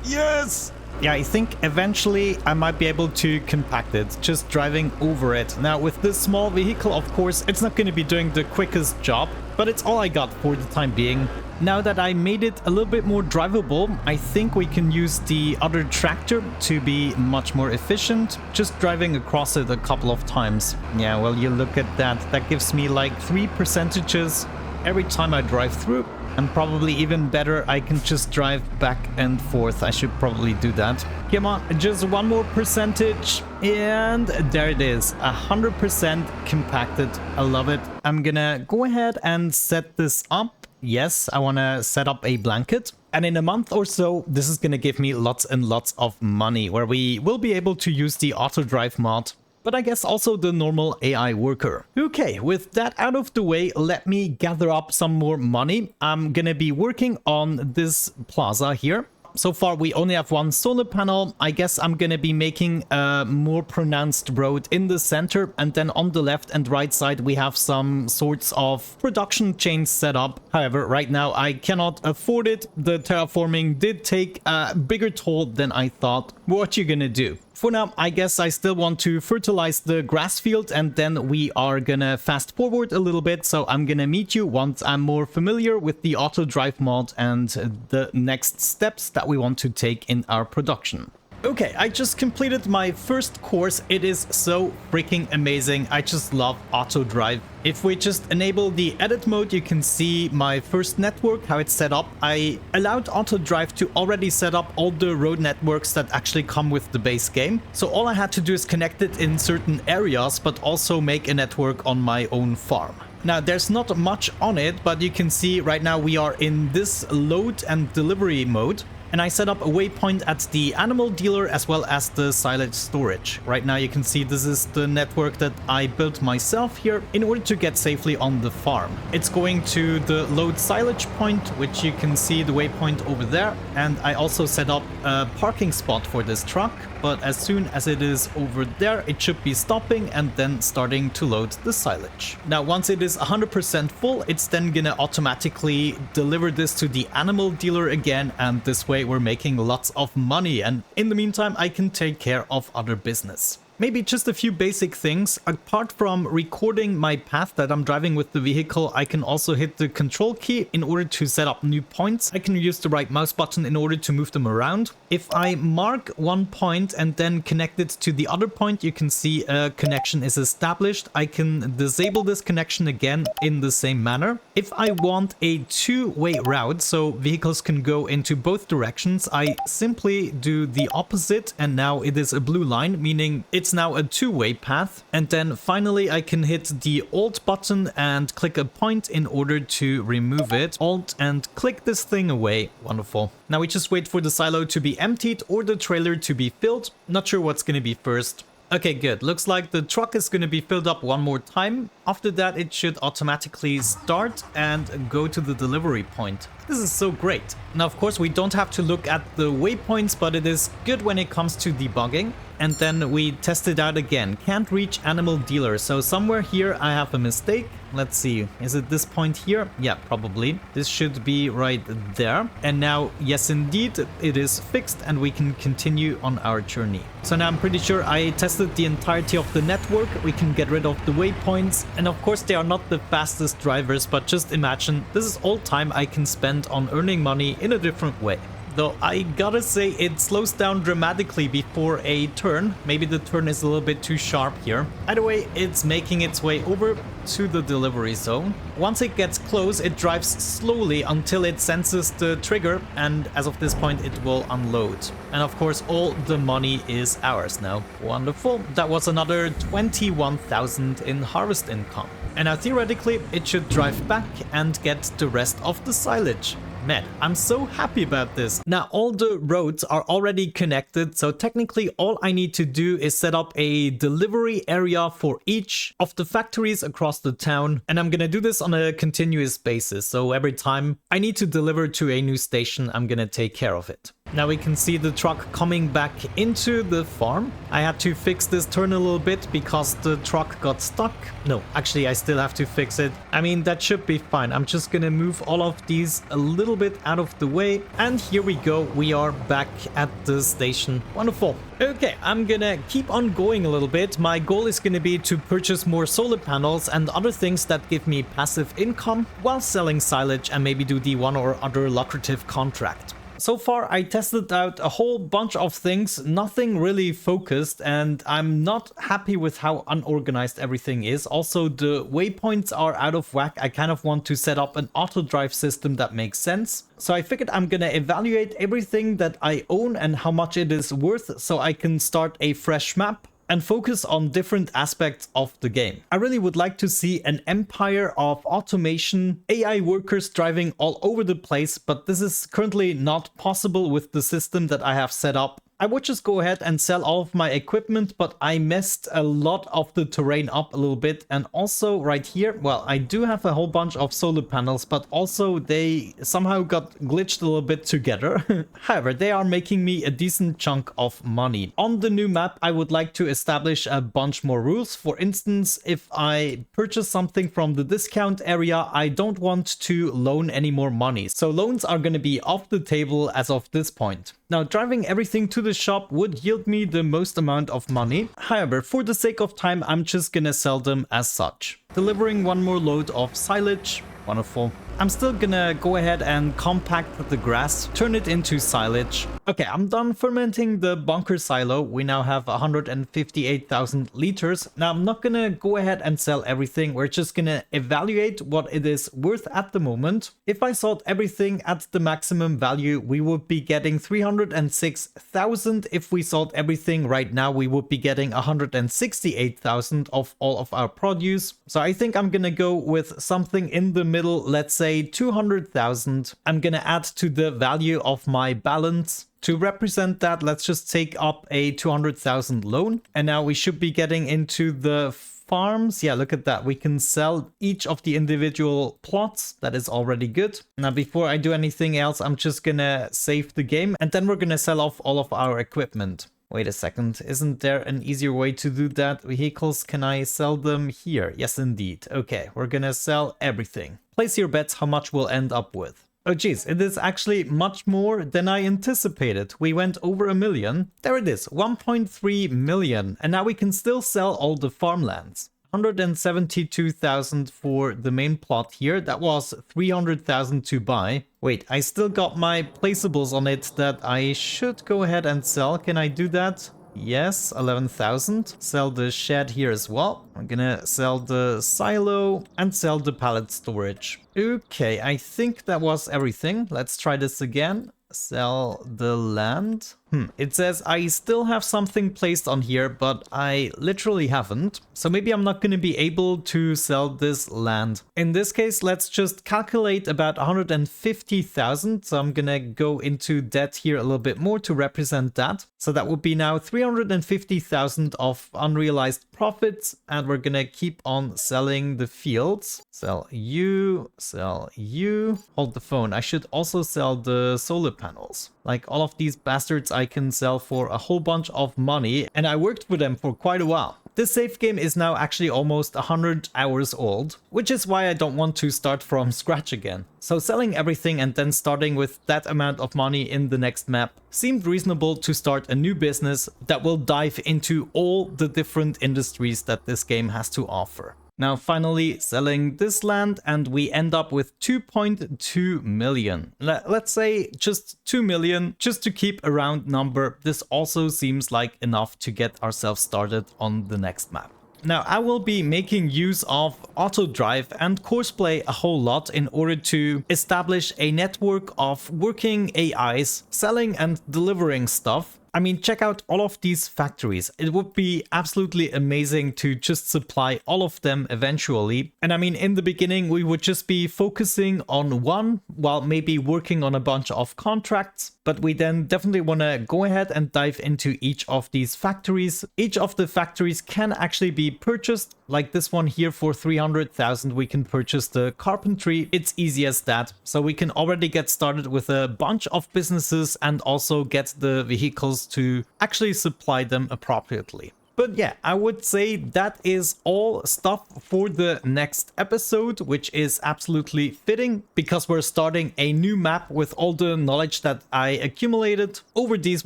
Yes! Yeah, I think eventually I might be able to compact it, just driving over it. Now, with this small vehicle, of course, it's not going to be doing the quickest job, but it's all I got for the time being. Now that I made it a little bit more drivable, I think we can use the other tractor to be much more efficient, just driving across it a couple of times. Yeah, well, you look at that. That gives me like 3% every time I drive through. And probably even better, I can just drive back and forth. I should probably do that. Come on, just one more percentage. And there it is, 100% compacted. I love it. I'm gonna go ahead and set this up. Yes, I want to set up a blanket. And in a month or so, this is going to give me lots and lots of money, where we will be able to use the Autodrive mod, but I guess also the normal AI worker. Okay, with that out of the way, let me gather up some more money. I'm gonna be working on this plaza here. So far, we only have one solar panel. I guess I'm gonna be making a more pronounced road in the center, and then on the left and right side, we have some sorts of production chains set up. However, right now, I cannot afford it. The terraforming did take a bigger toll than I thought. What you gonna do? For now, I guess I still want to fertilize the grass field, and then we are gonna fast forward a little bit. So I'm gonna meet you once I'm more familiar with the Autodrive mod and the next steps that we want to take in our production. Okay, I just completed my first course. It is so freaking amazing. I just love Autodrive. If we just enable the edit mode, you can see my first network, how it's set up. I allowed Autodrive to already set up all the road networks that actually come with the base game. So all I had to do is connect it in certain areas, but also make a network on my own farm. Now, there's not much on it, but you can see right now we are in this load and delivery mode. And I set up a waypoint at the animal dealer as well as the silage storage. Right now you can see this is the network that I built myself here in order to get safely on the farm. It's going to the load silage point, which you can see the waypoint over there. And I also set up a parking spot for this truck. But as soon as it is over there, it should be stopping and then starting to load the silage. Now, once it is 100% full, it's then gonna automatically deliver this to the animal dealer again. And this way we're making lots of money. And in the meantime, I can take care of other business. Maybe just a few basic things. Apart from recording my path that I'm driving with the vehicle, I can also hit the control key in order to set up new points. I can use the right mouse button in order to move them around. If I mark one point and then connect it to the other point, you can see a connection is established. I can disable this connection again in the same manner. If I want a two-way route, so vehicles can go into both directions, I simply do the opposite, and now it is a blue line, meaning it's now a two-way path. And then finally I can hit the Alt button and click a point in order to remove it. Alt and click this thing away. Wonderful. Now we just wait for the silo to be emptied or the trailer to be filled. Not sure what's going to be first. Okay, good. Looks like the truck is going to be filled up one more time. After that, it should automatically start and go to the delivery point. This is so great. Now, of course, we don't have to look at the waypoints, but it is good when it comes to debugging. And then we test it out again. Can't reach animal dealer. So somewhere here I have a mistake. Let's see. Is it this point here? Yeah, probably. This should be right there. And now, yes, indeed, it is fixed and we can continue on our journey. So now I'm pretty sure I tested the entirety of the network. We can get rid of the waypoints. And of course, they are not the fastest drivers, but just imagine this is all time I can spend on earning money in a different way. Though I gotta say it slows down dramatically before a turn. Maybe the turn is a little bit too sharp here. Either way, it's making its way over to the delivery zone. Once it gets close, it drives slowly until it senses the trigger, and as of this point it will unload. And of course all the money is ours now. Wonderful. That was another 21,000 in harvest income. And now theoretically it should drive back and get the rest of the silage. Man, I'm so happy about this. Now, all the roads are already connected, so technically all I need to do is set up a delivery area for each of the factories across the town. And I'm gonna do this on a continuous basis, so every time I need to deliver to a new station, I'm gonna take care of it. Now we can see the truck coming back into the farm. I had to fix this turn a little bit because the truck got stuck. No, actually I still have to fix it. I mean, that should be fine. I'm just gonna move all of these a little bit out of the way. And here we go. We are back at the station. Wonderful. Okay, I'm gonna keep on going a little bit. My goal is gonna be to purchase more solar panels and other things that give me passive income while selling silage and maybe do the one or other lucrative contract. So far, I tested out a whole bunch of things, nothing really focused, and I'm not happy with how unorganized everything is. Also, the waypoints are out of whack. I kind of want to set up an Autodrive system that makes sense. So I figured I'm gonna evaluate everything that I own and how much it is worth so I can start a fresh map and focus on different aspects of the game. I really would like to see an empire of automation, AI workers driving all over the place, but this is currently not possible with the system that I have set up. I would just go ahead and sell all of my equipment, but I messed a lot of the terrain up a little bit. And also right here, well, I do have a whole bunch of solar panels, but also they somehow got glitched a little bit together. However, they are making me a decent chunk of money. On the new map, I would like to establish a bunch more rules. For instance, if I purchase something from the discount area, I don't want to loan any more money. So loans are going to be off the table as of this point. Now, driving everything to the shop would yield me the most amount of money. However, for the sake of time, I'm just gonna sell them as such. Delivering one more load of silage. Wonderful. I'm still gonna go ahead and compact the grass, turn it into silage. Okay, I'm done fermenting the bunker silo. We now have 158,000 liters. Now, I'm not gonna go ahead and sell everything. We're just gonna evaluate what it is worth at the moment. If I sold everything at the maximum value, we would be getting 306,000. If we sold everything right now, we would be getting 168,000 of all of our produce. So I think I'm gonna go with something in the middle, let's say 200,000. I'm gonna add to the value of my balance. To represent that, let's just take up a 200,000 loan. And now we should be getting into the farms. Yeah, look at that. We can sell each of the individual plots. That is already good. Now, before I do anything else, I'm just gonna save the game and then we're gonna sell off all of our equipment. Wait a second, isn't there an easier way to do that? Vehicles, can I sell them here? Yes, indeed. Okay, we're gonna sell everything. Place your bets how much we'll end up with. Oh geez, it is actually much more than I anticipated. We went over 1 million. There it is, 1.3 million. And now we can still sell all the farmlands. 172,000 for the main plot here. That was 300,000 to buy. Wait, I still got my placeables on it that I should go ahead and sell. Can I do that? Yes, 11,000. Sell the shed here as well. I'm gonna sell the silo and sell the pallet storage. Okay, I think that was everything. Let's try this again. Sell the land. It says I still have something placed on here, but I literally haven't. So maybe I'm not going to be able to sell this land. In this case, let's just calculate about 150,000. So I'm going to go into debt here a little bit more to represent that. So that would be now 350,000 of unrealized profits. And we're going to keep on selling the fields. Sell you, sell you. Hold the phone. I should also sell the solar panels. Like all of these bastards I can sell for a whole bunch of money, and I worked with them for quite a while. This save game is now actually almost 100 hours old, which is why I don't want to start from scratch again. So selling everything and then starting with that amount of money in the next map seemed reasonable to start a new business that will dive into all the different industries that this game has to offer. Now finally selling this land and we end up with 2.2 million. Let's say just 2 million, just to keep a round number. This also seems like enough to get ourselves started on the next map. Now I will be making use of Autodrive and Courseplay a whole lot in order to establish a network of working AIs selling and delivering stuff. I mean, check out all of these factories. It would be absolutely amazing to just supply all of them eventually. And I mean, in the beginning, we would just be focusing on one while maybe working on a bunch of contracts. But we then definitely want to go ahead and dive into each of these factories. Each of the factories can actually be purchased. Like this one here for 300,000, we can purchase the carpentry. It's easy as that. So we can already get started with a bunch of businesses and also get the vehicles to actually supply them appropriately. But yeah, I would say that is all stuff for the next episode, which is absolutely fitting because we're starting a new map with all the knowledge that I accumulated over these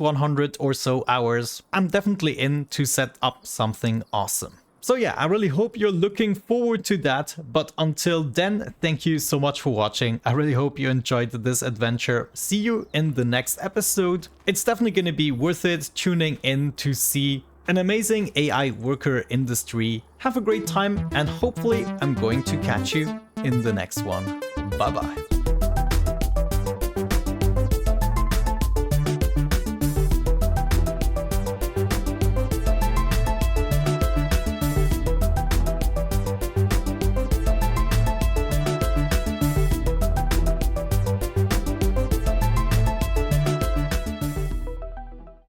100 or so hours. I'm definitely in to set up something awesome. So yeah, I really hope you're looking forward to that. But until then, thank you so much for watching. I really hope you enjoyed this adventure. See you in the next episode. It's definitely going to be worth it tuning in to see an amazing AI worker industry. Have a great time and hopefully I'm going to catch you in the next one. Bye bye.